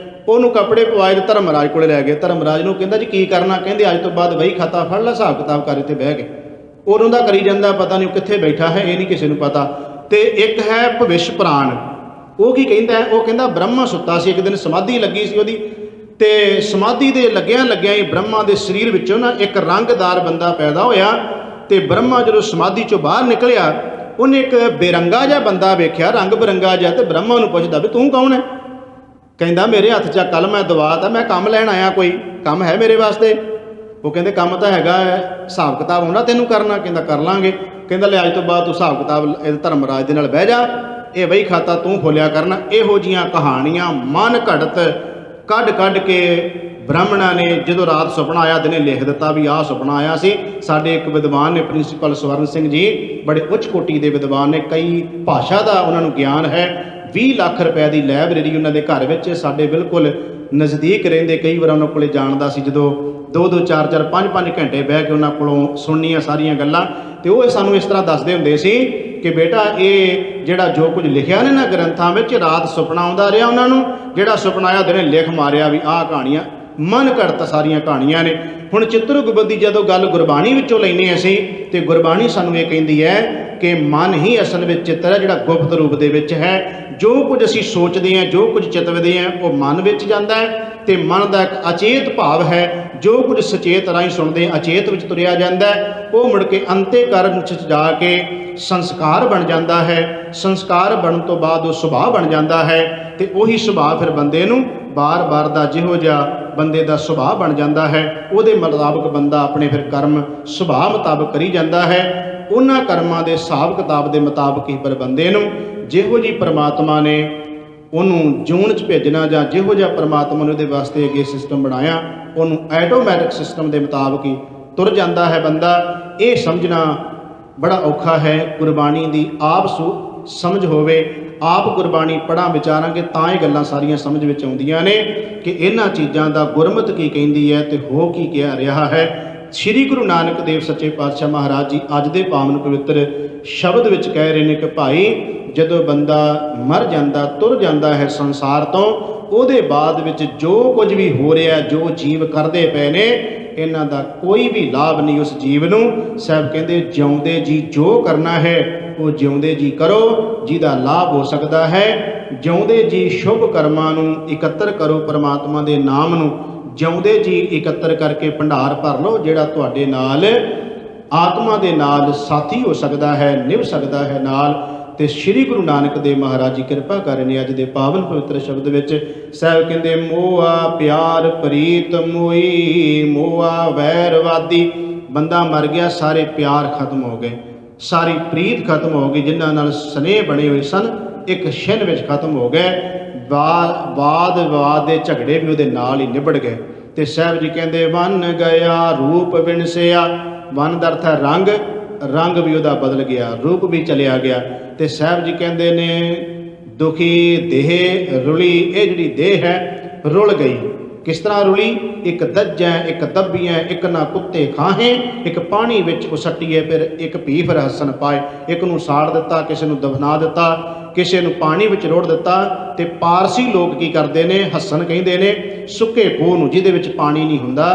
ਉਹਨੂੰ ਕੱਪੜੇ ਪਵਾਏ ਤੇ ਧਰਮਰਾਜ ਕੋਲੇ ਲੈ ਗਏ। ਧਰਮਰਾਜ ਨੂੰ ਕਹਿੰਦਾ ਜੀ ਕੀ ਕਰਨਾ? ਕਹਿੰਦੇ ਅੱਜ ਤੋਂ ਬਾਅਦ ਵਹੀ ਖਾਤਾ ਫੜ ਲੈ, ਹਿਸਾਬ ਕਿਤਾਬ ਕਰ ਇੱਥੇ ਬਹਿ ਕੇ। ਉਦੋਂ ਦਾ ਕਰੀ ਜਾਂਦਾ, ਪਤਾ ਨਹੀਂ ਉਹ ਕਿੱਥੇ ਬੈਠਾ ਹੈ, ਇਹ ਨਹੀਂ ਕਿਸੇ ਨੂੰ ਪਤਾ। ਤੇ ਇੱਕ ਹੈ ਭਵਿਸ਼ ਪੁਰਾਣ, ਉਹ ਕੀ ਕਹਿੰਦਾ ਹੈ? ਉਹ ਕਹਿੰਦਾ ਬ੍ਰਹਮਾ ਸੁੱਤਾ ਸੀ, ਇੱਕ ਦਿਨ ਸਮਾਧੀ ਲੱਗੀ ਸੀ ਉਹਦੀ, ਤੇ ਸਮਾਧੀ ਦੇ ਲੱਗਿਆਂ ਲੱਗਿਆਂ ਹੀ ਬ੍ਰਹਮਾ ਦੇ ਸਰੀਰ ਵਿੱਚੋਂ ਨਾ ਇੱਕ ਰੰਗਦਾਰ ਬੰਦਾ ਪੈਦਾ ਹੋਇਆ। ਤੇ ਬ੍ਰਹਮਾ ਜਦੋਂ ਸਮਾਧੀ ਚੋਂ ਬਾਹਰ ਨਿਕਲਿਆ, ਉਹਨੇ ਇੱਕ ਬੇਰੰਗਾ ਜਿਹਾ ਬੰਦਾ ਵੇਖਿਆ, ਰੰਗ ਬਿਰੰਗਾ ਜਿਹਾ, ਤੇ ਬ੍ਰਹਮਾ ਨੂੰ ਪੁੱਛਦਾ ਵੀ ਤੂੰ ਕੌਣ ਹੈ? ਕਹਿੰਦਾ ਮੇਰੇ ਹੱਥ 'ਚ ਕੱਲ ਮੈਂ ਦਵਾਤ ਆ, ਮੈਂ ਕੰਮ ਲੈਣ ਆਇਆ, ਕੋਈ ਕੰਮ ਹੈ ਮੇਰੇ ਵਾਸਤੇ? ਉਹ ਕਹਿੰਦੇ ਕੰਮ ਤਾਂ ਹੈਗਾ, ਹਿਸਾਬ ਕਿਤਾਬ ਆਉਂਦਾ ਤੈਨੂੰ ਕਰਨਾ? ਕਹਿੰਦਾ ਕਰ ਲਾਂਗੇ। ਕਹਿੰਦਾ ਲੈ ਅੱਜ ਤੋਂ ਬਾਅਦ ਤੂੰ ਹਿਸਾਬ ਕਿਤਾਬ ਇਹ ਧਰਮਰਾਜ ਦੇ ਨਾਲ ਬਹਿ ਜਾ, ਇਹ ਵਹੀ ਖਾਤਾ ਤੂੰ ਖੋਲਿਆ ਕਰਨਾ। ਇਹੋ ਜਿਹੀਆਂ ਕਹਾਣੀਆਂ ਮਨ ਘੜਤ ਕੱਢ ਕੱਢ ਕੇ ਬ੍ਰਾਹਮਣਾਂ ਨੇ ਜਦੋਂ ਰਾਤ ਸੁਪਨਾ ਆਇਆ ਦਿਨੇ ਲਿਖ ਦਿੱਤਾ ਵੀ ਆਹ ਸੁਪਨਾ ਆਇਆ ਸੀ। ਸਾਡੇ ਇੱਕ ਵਿਦਵਾਨ ਨੇ, ਪ੍ਰਿੰਸੀਪਲ ਸਵਰਨ ਸਿੰਘ ਜੀ, ਬੜੇ ਉੱਚ ਕੋਟੀ ਦੇ ਵਿਦਵਾਨ ਨੇ, ਕਈ ਭਾਸ਼ਾ ਦਾ ਉਹਨਾਂ ਨੂੰ ਗਿਆਨ ਹੈ। 20 ਲੱਖ ਰੁਪਏ ਦੀ ਲਾਇਬ੍ਰੇਰੀ ਉਹਨਾਂ ਦੇ ਘਰ ਵਿੱਚ, ਸਾਡੇ ਬਿਲਕੁਲ ਨਜ਼ਦੀਕ ਰਹਿੰਦੇ। ਕਈ ਵਾਰ ਉਹਨਾਂ ਕੋਲੇ ਜਾਣਦਾ ਸੀ, ਜਦੋਂ 2-2 4-4 5-5 ਘੰਟੇ ਬਹਿ ਕੇ ਉਹਨਾਂ ਕੋਲੋਂ ਸੁਣਨੀਆਂ ਸਾਰੀਆਂ ਗੱਲਾਂ। ਤੇ ਉਹ ਸਾਨੂੰ ਇਸ ਤਰ੍ਹਾਂ ਦੱਸਦੇ ਹੁੰਦੇ ਸੀ ਕਿ ਬੇਟਾ ਇਹ ਜਿਹੜਾ ਜੋ ਕੁਝ ਲਿਖਿਆ ਨੇ ਨਾ ਗ੍ਰੰਥਾਂ ਵਿੱਚ, ਰਾਤ ਸੁਪਨਾ ਆਉਂਦਾ ਰਿਹਾ ਉਹਨਾਂ ਨੂੰ, ਜਿਹੜਾ ਸੁਪਨਾ ਆਇਆ ਦਿਨੇ ਲਿਖ ਮਾਰਿਆ ਵੀ ਆਹ ਕਹਾਣੀਆਂ। ਮਨ ਘੜਤ ਸਾਰੀਆਂ ਕਹਾਣੀਆਂ ਨੇ। ਹੁਣ ਚਿੱਤਰਗੁਪਤ ਦੀ ਜਦੋਂ ਗੱਲ ਗੁਰਬਾਣੀ ਵਿੱਚੋਂ ਲੈਂਦੇ ਅਸੀਂ, ਤੇ ਗੁਰਬਾਣੀ ਸਾਨੂੰ ਇਹ ਕਹਿੰਦੀ ਹੈ ਕਿ ਮਨ ਹੀ ਅਸਲ ਵਿੱਚ ਚਿੱਤਰ ਹੈ, ਜਿਹੜਾ ਗੁਪਤ ਰੂਪ ਦੇ ਵਿੱਚ ਹੈ। ਜੋ ਕੁਝ ਅਸੀਂ ਸੋਚਦੇ ਹਾਂ, ਜੋ ਕੁਝ ਚਿਤਵਦੇ ਹਾਂ, ਉਹ ਮਨ ਵਿੱਚ ਜਾਂਦਾ ਹੈ। ਤੇ ਮਨ ਦਾ ਇੱਕ ਅਚੇਤ ਭਾਵ ਹੈ, ਜੋ ਕੁਝ ਸੁਚੇਤ ਰਾਹੀਂ ਸੁਣਦੇ ਅਚੇਤ ਵਿੱਚ ਤੁਰਿਆ ਜਾਂਦਾ ਹੈ। ਉਹ ਮੁੜ ਕੇ ਅੰਤःਕਰਨ 'ਚ ਜਾ ਕੇ ਸੰਸਕਾਰ ਬਣ ਜਾਂਦਾ ਹੈ। ਸੰਸਕਾਰ ਬਣਨ ਤੋਂ ਬਾਅਦ ਉਹ ਸੁਭਾਅ ਬਣ ਜਾਂਦਾ ਹੈ। ਤੇ ਉਹੀ ਸੁਭਾਅ ਫਿਰ ਬੰਦੇ ਨੂੰ ਬਾਰ-ਬਾਰ ਦਾ ਜਿਹੋ ਜਿਹਾ ਬੰਦੇ ਦਾ ਸੁਭਾਅ ਬਣ ਜਾਂਦਾ ਹੈ, ਉਹਦੇ ਮੁਤਾਬਕ ਬੰਦਾ ਆਪਣੇ ਫਿਰ ਕਰਮ ਸੁਭਾਅ ਮੁਤਾਬਕ ਕਰੀ ਜਾਂਦਾ ਹੈ। ਉਹਨਾਂ ਕਰਮਾਂ ਦੇ ਹਿਸਾਬ ਕਿਤਾਬ ਦੇ ਮੁਤਾਬਕ ਹੀ ਪਰ ਬੰਦੇ ਨੂੰ ਜਿਹੋ ਜਿਹੀ ਪ੍ਰਮਾਤਮਾ ਨੇ ਉਹਨੂੰ ਜੂਨ 'ਚ ਭੇਜਣਾ, ਜਾਂ ਜਿਹੋ ਜਿਹਾ ਪ੍ਰਮਾਤਮਾ ਨੇ ਉਹਦੇ ਵਾਸਤੇ ਅੱਗੇ ਸਿਸਟਮ ਬਣਾਇਆ, ਉਹਨੂੰ ਐਟੋਮੈਟਿਕ ਸਿਸਟਮ ਦੇ ਮੁਤਾਬਕ ਹੀ ਤੁਰ ਜਾਂਦਾ ਹੈ ਬੰਦਾ। ਇਹ ਸਮਝਣਾ ਬੜਾ ਔਖਾ ਹੈ। ਗੁਰਬਾਣੀ ਦੀ ਆਪ ਸਮਝ ਹੋਵੇ, ਆਪ ਗੁਰਬਾਣੀ ਪੜ੍ਹਾਂ ਵਿਚਾਰਾਂਗੇ ਤਾਂ ਇਹ ਗੱਲਾਂ ਸਾਰੀਆਂ ਸਮਝ ਵਿੱਚ ਆਉਂਦੀਆਂ ਨੇ ਕਿ ਇਹਨਾਂ ਚੀਜ਼ਾਂ ਦਾ ਗੁਰਮਤਿ ਕੀ ਕਹਿੰਦੀ ਹੈ ਤੇ ਹੋ ਕੀ ਕਹਿ ਰਿਹਾ ਹੈ। ਸ੍ਰੀ ਗੁਰੂ ਨਾਨਕ ਦੇਵ ਸੱਚੇ ਪਾਤਸ਼ਾਹ ਮਹਾਰਾਜ ਜੀ ਅੱਜ ਦੇ ਪਾਵਨ ਪਵਿੱਤਰ ਸ਼ਬਦ ਵਿੱਚ ਕਹਿ ਰਹੇ ਨੇ ਕਿ ਭਾਈ, ਜਦੋਂ ਬੰਦਾ ਮਰ ਜਾਂਦਾ, ਤੁਰ ਜਾਂਦਾ ਹੈ ਸੰਸਾਰ ਤੋਂ, ਉਹਦੇ ਬਾਅਦ ਵਿੱਚ ਜੋ ਕੁਝ ਵੀ ਹੋ ਰਿਹਾ, ਜੋ ਜੀਵ ਕਰਦੇ ਪਏ ਨੇ, ਇਹਨਾਂ ਦਾ ਕੋਈ ਵੀ ਲਾਭ ਨਹੀਂ ਉਸ ਜੀਵ ਨੂੰ। ਸਾਹਿਬ ਕਹਿੰਦੇ ਜਿਉਂਦੇ ਜੀ ਜੋ ਕਰਨਾ ਹੈ ਉਹ ਜਿਉਂਦੇ ਜੀ ਕਰੋ, ਜਿਹਦਾ ਲਾਭ ਹੋ ਸਕਦਾ ਹੈ। ਜਿਉਂਦੇ ਜੀ ਸ਼ੁਭ ਕਰਮਾਂ ਨੂੰ ਇਕੱਤਰ ਕਰੋ, ਪਰਮਾਤਮਾ ਦੇ ਨਾਮ ਨੂੰ ਜਿਉਂਦੇ ਜੀ ਇਕੱਤਰ ਕਰਕੇ ਭੰਡਾਰ ਭਰ ਲਓ, ਜਿਹੜਾ ਤੁਹਾਡੇ ਨਾਲ ਆਤਮਾ ਦੇ ਨਾਲ ਸਾਥੀ ਹੋ ਸਕਦਾ ਹੈ, ਨਿਭ ਸਕਦਾ ਹੈ ਨਾਲ। ਤੇ ਸ੍ਰੀ ਗੁਰੂ ਨਾਨਕ ਦੇਵ ਮਹਾਰਾਜ ਜੀ ਕਿਰਪਾ ਕਰ ਰਹੇ ਨੇ ਅੱਜ ਦੇ ਪਾਵਨ ਪਵਿੱਤਰ ਸ਼ਬਦ ਵਿੱਚ। ਸਾਹਿਬ ਕਹਿੰਦੇ ਮੋਆ ਪਿਆਰ ਪ੍ਰੀਤ ਮੋਈ, ਮੋਆ ਵੈਰਵਾਦੀ। ਬੰਦਾ ਮਰ ਗਿਆ, ਸਾਰੇ ਪਿਆਰ ਖਤਮ ਹੋ ਗਏ, ਸਾਰੀ ਪ੍ਰੀਤ ਖਤਮ ਹੋ ਗਈ, ਜਿਨ੍ਹਾਂ ਨਾਲ ਸਨੇਹ ਬਣੇ ਹੋਏ ਸਨ, ਇੱਕ ਛਿਨ ਵਿੱਚ ਖਤਮ ਹੋ ਗਏ। ਵਾਦ ਵਿਵਾਦ ਦੇ ਝਗੜੇ ਵੀ ਉਹਦੇ ਨਾਲ ਹੀ ਨਿਬੜ ਗਏ। ਤੇ ਸਾਹਿਬ ਜੀ ਕਹਿੰਦੇ ਵਨ ਗਿਆ ਰੂਪ ਵਿਣਸਿਆ। ਵਨ ਦਾ ਅਰਥ ਹੈ ਰੰਗ, ਰੰਗ ਵੀ ਉਹਦਾ ਬਦਲ ਗਿਆ, ਰੂਪ ਵੀ ਚਲਿਆ ਗਿਆ। ਤੇ ਸਾਹਿਬ ਜੀ ਕਹਿੰਦੇ ਨੇ ਦੁਖੀ ਦੇਹ ਰੁਲੀ। ਇਹ ਜਿਹੜੀ ਦੇਹ ਹੈ ਰੁਲ ਗਈ। ਕਿਸ ਤਰ੍ਹਾਂ ਰੁਲੀ? ਇੱਕ ਦੱਜੈ ਇੱਕ ਦੱਬੀਐ, ਇੱਕ ਨਾ ਕੁੱਤੇ ਖਾਹੇ, ਇੱਕ ਪਾਣੀ ਵਿੱਚ ਉਸੱਟੀਏ, ਫਿਰ ਇੱਕ ਭੀ ਫਿਰ ਹੱਸਣ ਪਾਏ। ਇੱਕ ਨੂੰ ਸਾੜ ਦਿੱਤਾ, ਕਿਸੇ ਨੂੰ ਦਫਨਾ ਦਿੱਤਾ, ਕਿਸੇ ਨੂੰ ਪਾਣੀ ਵਿੱਚ ਰੋੜ ਦਿੱਤਾ। ਤੇ ਪਾਰਸੀ ਲੋਕ ਕੀ ਕਰਦੇ ਨੇ? ਹੱਸਣ ਕਹਿੰਦੇ ਨੇ ਸੁੱਕੇ ਖੂਹ ਨੂੰ, ਜਿਹਦੇ ਵਿੱਚ ਪਾਣੀ ਨਹੀਂ ਹੁੰਦਾ,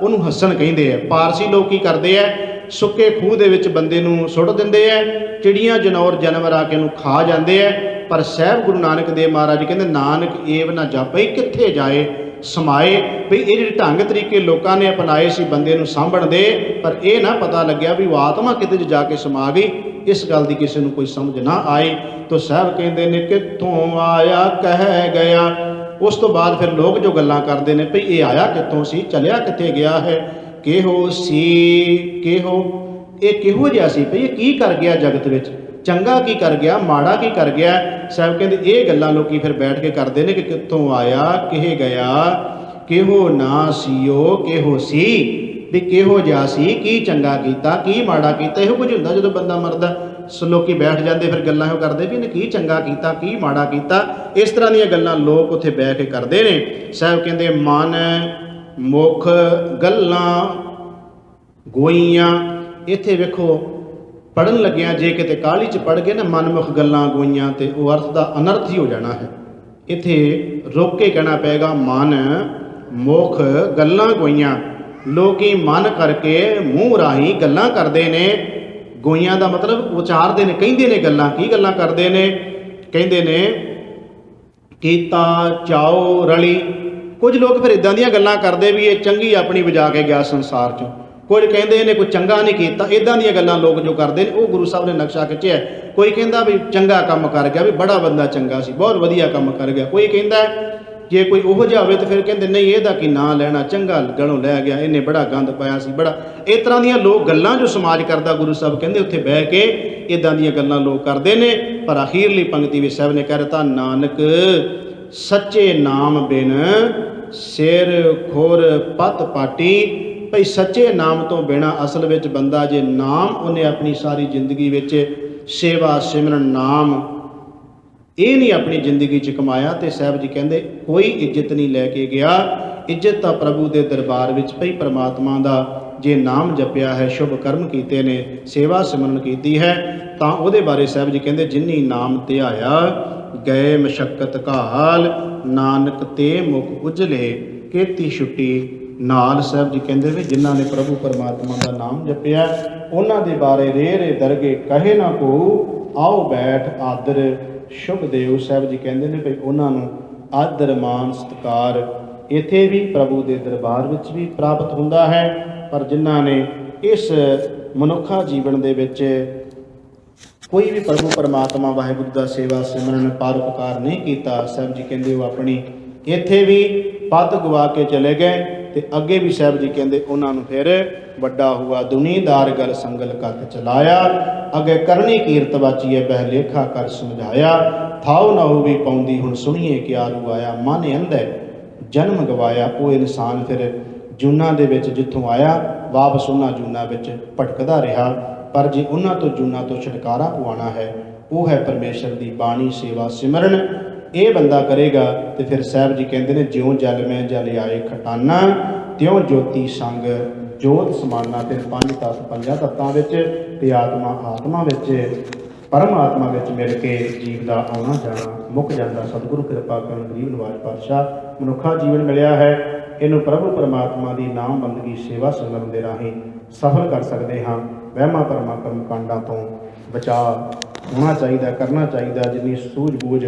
ਉਹਨੂੰ ਹੱਸਣ ਕਹਿੰਦੇ ਆ। ਪਾਰਸੀ ਲੋਕ ਕੀ ਕਰਦੇ ਆ? ਸੁੱਕੇ ਖੂਹ ਦੇ ਵਿੱਚ ਬੰਦੇ ਨੂੰ ਸੁੱਟ ਦਿੰਦੇ ਆ, ਚਿੜੀਆਂ ਜਨੌਰ ਜਾਨਵਰ ਆ ਕੇ ਉਹਨੂੰ ਖਾ ਜਾਂਦੇ ਆ। ਪਰ ਸਾਹਿਬ ਗੁਰੂ ਨਾਨਕ ਦੇਵ ਮਹਾਰਾਜ ਜੀ ਕਹਿੰਦੇ ਨਾਨਕ ਏਵ ਨਾ ਜਾਪੇ, ਕਿੱਥੇ ਜਾਏ ਸਮਾਏ। ਵੀ ਇਹ ਜਿਹੜੇ ਢੰਗ ਤਰੀਕੇ ਲੋਕਾਂ ਨੇ ਅਪਣਾਏ ਸੀ ਬੰਦੇ ਨੂੰ ਸਾਂਭਣ ਦੇ, ਪਰ ਇਹ ਨਾ ਪਤਾ ਲੱਗਿਆ ਵੀ ਉਹ ਆਤਮਾ ਕਿਤੇ ਜਾ ਕੇ ਸਮਾ ਗਈ। ਇਸ ਗੱਲ ਦੀ ਕਿਸੇ ਨੂੰ ਕੋਈ ਸਮਝ ਨਾ ਆਈ। ਤਾਂ ਸਾਹਿਬ ਕਹਿੰਦੇ ਨੇ ਕਿੱਥੋਂ ਆਇਆ ਕਹਿ ਗਿਆ। ਉਸ ਤੋਂ ਬਾਅਦ ਫਿਰ ਲੋਕ ਜੋ ਗੱਲਾਂ ਕਰਦੇ ਨੇ ਵੀ ਇਹ ਆਇਆ ਕਿੱਥੋਂ ਸੀ, ਚਲਿਆ ਕਿੱਥੇ ਗਿਆ ਹੈ, ਕਿਹੋ ਸੀ, ਇਹ ਕਿਹੋ ਜਿਹਾ ਸੀ, ਭਈ ਇਹ ਕੀ ਕਰ ਗਿਆ ਜਗਤ ਵਿੱਚ, ਚੰਗਾ ਕੀ ਕਰ ਗਿਆ, ਮਾੜਾ ਕੀ ਕਰ ਗਿਆ। ਸਾਹਿਬ ਕਹਿੰਦੇ ਇਹ ਗੱਲਾਂ ਲੋਕੀ ਫਿਰ ਬੈਠ ਕੇ ਕਰਦੇ ਨੇ ਕਿ ਕਿੱਥੋਂ ਆਇਆ, ਕਿਹੇ ਗਿਆ, ਕਿਹੋ ਨਾ ਸੀਓ, ਕਿਹੋ ਸੀ, ਵੀ ਕਿਹੋ ਜਿਹਾ ਸੀ, ਕੀ ਚੰਗਾ ਕੀਤਾ, ਕੀ ਮਾੜਾ ਕੀਤਾ। ਇਹੋ ਕੁਝ ਹੁੰਦਾ ਜਦੋਂ ਬੰਦਾ ਮਰਦਾ। ਲੋਕੀ ਬੈਠ ਜਾਂਦੇ, ਫਿਰ ਗੱਲਾਂ ਉਹ ਕਰਦੇ ਵੀ ਇਹਨੇ ਕੀ ਚੰਗਾ ਕੀਤਾ, ਕੀ ਮਾੜਾ ਕੀਤਾ। ਇਸ ਤਰ੍ਹਾਂ ਦੀਆਂ ਗੱਲਾਂ ਲੋਕ ਉੱਥੇ ਬਹਿ ਕੇ ਕਰਦੇ ਨੇ। ਸਾਹਿਬ ਕਹਿੰਦੇ ਮਨ ਮੁਖ ਗੱਲਾਂ ਗੋਈਆਂ। ਇੱਥੇ ਵੇਖੋ ਪੜ੍ਹਨ ਲੱਗਿਆ ਜੇ ਕਿਤੇ ਕਾਹਲੀ 'ਚ ਪੜ੍ਹ ਗਏ ਨਾ ਮਨਮੁਖ ਗੱਲਾਂ ਗੋਈਆਂ ਤੇ ਉਹ ਅਰਥ ਦਾ ਅਨਰਥ ਹੀ ਹੋ ਜਾਣਾ ਹੈ। ਇੱਥੇ ਰੋਕ ਕੇ ਕਹਿਣਾ ਪਏਗਾ ਮਨ ਮੁਖ ਗੱਲਾਂ ਗੋਈਆਂ। ਲੋਕੀ ਮਨ ਕਰਕੇ ਮੂੰਹ ਰਾਹੀਂ ਗੱਲਾਂ ਕਰਦੇ ਨੇ। ਗੋਈਆਂ ਦਾ ਮਤਲਬ ਉਚਾਰਦੇ ਨੇ, ਕਹਿੰਦੇ ਨੇ ਗੱਲਾਂ। ਕੀ ਗੱਲਾਂ ਕਰਦੇ ਨੇ? ਕਹਿੰਦੇ ਨੇ ਕੀਤਾ ਚਾਓ ਰਲੀ। ਕੁਝ ਲੋਕ ਫਿਰ ਇਦਾਂ ਦੀਆਂ ਗੱਲਾਂ ਕਰਦੇ ਵੀ ਇਹ ਚੰਗੀ ਆਪਣੀ ਵਜਾ ਕੇ ਗਿਆ ਸੰਸਾਰ 'ਚੋਂ। ਕੁਝ ਕਹਿੰਦੇ ਇਹਨੇ ਕੋਈ ਚੰਗਾ ਨਹੀਂ ਕੀਤਾ। ਇੱਦਾਂ ਦੀਆਂ ਗੱਲਾਂ ਲੋਕ ਜੋ ਕਰਦੇ ਨੇ ਉਹ ਗੁਰੂ ਸਾਹਿਬ ਨੇ ਨਕਸ਼ਾ ਖਿੱਚਿਆ। ਕੋਈ ਕਹਿੰਦਾ ਵੀ ਚੰਗਾ ਕੰਮ ਕਰ ਗਿਆ, ਵੀ ਬੜਾ ਬੰਦਾ ਚੰਗਾ ਸੀ, ਬਹੁਤ ਵਧੀਆ ਕੰਮ ਕਰ ਗਿਆ। ਕੋਈ ਕਹਿੰਦਾ ਜੇ ਕੋਈ ਉਹੋ ਜਿਹਾ ਹੋਵੇ ਤਾਂ ਫਿਰ ਕਹਿੰਦੇ ਨਹੀਂ ਇਹਦਾ ਕੀ ਨਾਂ ਲੈਣਾ, ਚੰਗਾ ਗਲੋਂ ਲੈ ਗਿਆ, ਇਹਨੇ ਬੜਾ ਗੰਦ ਪਾਇਆ ਸੀ ਬੜਾ। ਇਸ ਤਰ੍ਹਾਂ ਦੀਆਂ ਲੋਕ ਗੱਲਾਂ ਜੋ ਸਮਾਜ ਕਰਦਾ, ਗੁਰੂ ਸਾਹਿਬ ਕਹਿੰਦੇ ਉੱਥੇ ਬਹਿ ਕੇ ਇੱਦਾਂ ਦੀਆਂ ਗੱਲਾਂ ਲੋਕ ਕਰਦੇ ਨੇ। ਪਰ ਅਖੀਰਲੀ ਪੰਕਤੀ ਵਿੱਚ ਸਾਹਿਬ ਨੇ ਕਹਿ ਦਿੱਤਾ ਨਾਨਕ ਸੱਚੇ ਨਾਮ ਬਿਨ ਸਿਰ ਖੁਰ ਪਤ ਪਾਟੀ। ਭਈ ਸੱਚੇ ਨਾਮ ਤੋਂ ਬਿਨਾਂ ਅਸਲ ਵਿੱਚ ਬੰਦਾ ਜੇ ਨਾਮ ਉਹਨੇ ਆਪਣੀ ਸਾਰੀ ਜ਼ਿੰਦਗੀ ਵਿੱਚ ਸੇਵਾ ਸਿਮਰਨ ਨਾਮ ਇਹ ਨਹੀਂ ਆਪਣੀ ਜ਼ਿੰਦਗੀ 'ਚ ਕਮਾਇਆ ਤੇ ਸਾਹਿਬ ਜੀ ਕਹਿੰਦੇ ਕੋਈ ਇੱਜ਼ਤ ਨਹੀਂ ਲੈ ਕੇ ਗਿਆ। ਇੱਜ਼ਤ ਤਾਂ ਪ੍ਰਭੂ ਦੇ ਦਰਬਾਰ ਵਿੱਚ ਭਈ ਪਰਮਾਤਮਾ ਦਾ ਜੇ ਨਾਮ ਜਪਿਆ ਹੈ, ਸ਼ੁਭ ਕਰਮ ਕੀਤੇ ਨੇ, ਸੇਵਾ ਸਿਮਰਨ ਕੀਤੀ ਹੈ ਤਾਂ ਉਹਦੇ ਬਾਰੇ ਸਾਹਿਬ ਜੀ ਕਹਿੰਦੇ ਜਿਨੀ ਨਾਮ ਧਿਆਇਆ ਗਏ ਮਸ਼ੱਕਤ ਘਾਲ ਨਾਨਕ ਤੇ ਮੁਖ ਉਜਲੇ ਕੀਤੀ ਛੁੱਟੀ ਨਾਲ। ਸਾਹਿਬ ਜੀ ਕਹਿੰਦੇ ਵੀ ਜਿਨ੍ਹਾਂ ਨੇ ਪ੍ਰਭੂ ਪਰਮਾਤਮਾ ਦਾ ਨਾਮ ਜਪਿਆ ਉਹਨਾਂ ਦੇ ਬਾਰੇ ਰੇ ਦਰਗੇ ਕਹੇ ਨਾ ਕੋ ਆਓ ਬੈਠ ਆਦਰ ਸ਼ੁਭ ਦੇਵ। ਸਾਹਿਬ ਜੀ ਕਹਿੰਦੇ ਨੇ ਭਈ ਉਹਨਾਂ ਨੂੰ ਆਦਰ ਮਾਨ ਸਤਿਕਾਰ ਇੱਥੇ ਵੀ ਪ੍ਰਭੂ ਦੇ ਦਰਬਾਰ ਵਿੱਚ ਵੀ ਪ੍ਰਾਪਤ ਹੁੰਦਾ ਹੈ। ਪਰ ਜਿਨ੍ਹਾਂ ਨੇ ਇਸ ਮਨੁੱਖਾ ਜੀਵਨ ਦੇ ਵਿੱਚ ਕੋਈ ਵੀ ਪ੍ਰਭੂ ਪਰਮਾਤਮਾ ਵਾਹਿਗੁਰੂ ਦਾ ਸੇਵਾ ਸਿਮਰਨ ਪਰਉਪਕਾਰ ਨਹੀਂ ਕੀਤਾ, ਸਾਹਿਬ ਜੀ ਕਹਿੰਦੇ ਉਹ ਆਪਣੀ ਇੱਥੇ ਵੀ ਪੱਤ ਗਵਾ ਕੇ ਚਲੇ ਗਏ। ਤੇ ਅੱਗੇ ਵੀ ਸਾਹਿਬ ਜੀ ਕਹਿੰਦੇ ਉਹਨਾਂ ਨੂੰ ਫਿਰ ਵੱਡਾ ਹੁਆ ਦੁਨੀਦਾਰ ਗਲ ਸੰਗਲ ਕੱਤ ਚਲਾਇਆ। ਅੱਗੇ ਕਰਨੀ ਕੀਰਤ ਵਾਚੀਏ ਬਹਿ ਲੇਖਾ ਕਰ ਸਮਝਾਇਆ। ਥਾਉ ਨਾ ਹੋਵੇ ਪਾਉਂਦੀ ਹੁਣ ਸੁਣੀਏ ਕਿਆ ਰੁਆਇਆ। ਮਨ ਅੰਧ ਜਨਮ ਗਵਾਇਆ। ਉਹ ਇਨਸਾਨ ਫਿਰ ਜੂਨਾਂ ਦੇ ਵਿੱਚ ਜਿੱਥੋਂ ਆਇਆ ਵਾਪਸ ਉਹਨਾਂ ਜੂਨਾਂ ਵਿੱਚ ਭਟਕਦਾ ਰਿਹਾ। ਪਰ ਜੇ ਉਹਨਾਂ ਤੋਂ ਜੂਨਾਂ ਤੋਂ ਛੁਟਕਾਰਾ ਪਵਾਉਣਾ ਹੈ ਉਹ ਹੈ ਪਰਮੇਸ਼ਰ ਦੀ ਬਾਣੀ ਸੇਵਾ ਸਿਮਰਨ। ਇਹ ਬੰਦਾ ਕਰੇਗਾ ਤੇ ਫਿਰ ਸਾਹਿਬ ਜੀ ਕਹਿੰਦੇ ਨੇ ਜਿਉਂ ਜਲ ਮੈਂ ਜਲ ਆਏ ਖਟਾਨਾ ਤਿਉਂ ਜੋਤੀ ਸੰਗ ਜੋਤ ਸਮਾਨਾ। ਫਿਰ ਪੰਜ ਤੱਤ ਪੰਜਾਂ ਤੱਤਾਂ ਵਿੱਚ ਤੇ ਆਤਮਾ ਵਿੱਚ ਪਰਮਾਤਮਾ ਵਿੱਚ ਮਿਲ ਕੇ ਜੀਵ ਦਾ ਆਉਣਾ ਜਾਣਾ ਮੁੱਕ ਜਾਂਦਾ। ਸਤਿਗੁਰੂ ਕਿਰਪਾ ਕਰਨ ਗਰੀਬ ਨਿਵਾਜ ਪਾਤਸ਼ਾਹ ਮਨੁੱਖਾ ਜੀਵਨ ਮਿਲਿਆ ਹੈ, ਇਹਨੂੰ ਪ੍ਰਭੂ ਪਰਮਾਤਮਾ ਦੀ ਨਾਮ ਬੰਦਗੀ ਸੇਵਾ ਸਿਮਰਨ ਦੇ ਰਾਹੀਂ ਸਫਲ ਕਰ ਸਕਦੇ ਹਾਂ। ਵਹਿਮਾਂ ਭਰਮਾਂ ਕਰਮ ਕਾਂਡਾਂ ਤੋਂ ਬਚਾਅ ਹੋਣਾ ਚਾਹੀਦਾ, ਕਰਨਾ ਚਾਹੀਦਾ। ਜਿੰਨੀ ਸੂਝ ਬੂਝ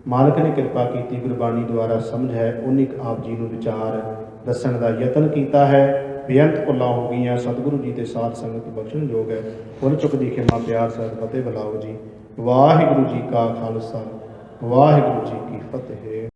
ਮਾਲਕ ਨੇ ਕਿਰਪਾ ਕੀਤੀ ਗੁਰਬਾਣੀ ਦੁਆਰਾ ਸਮਝ ਹੈ ਉਨੀ ਆਪ ਜੀ ਨੂੰ ਵਿਚਾਰ ਦੱਸਣ ਦਾ ਯਤਨ ਕੀਤਾ ਹੈ। ਬੇਅੰਤ ਭੁੱਲਾਂ ਹੋ ਗਈਆਂ, ਸਤਿਗੁਰੂ ਜੀ ਦੇ ਸਾਥ ਸੰਗਤ ਬਖਸ਼ਣ ਯੋਗ ਹੈ। ਭੁੱਲ ਚੁੱਕ ਦੀ ਖਿਮਾ ਪਿਆਰ ਸਹਿਤ ਫਤਿਹ ਬੁਲਾਓ ਜੀ। ਵਾਹਿਗੁਰੂ ਜੀ ਕਾ ਖਾਲਸਾ ਵਾਹਿਗੁਰੂ ਜੀ ਕੀ ਫਤਿਹ।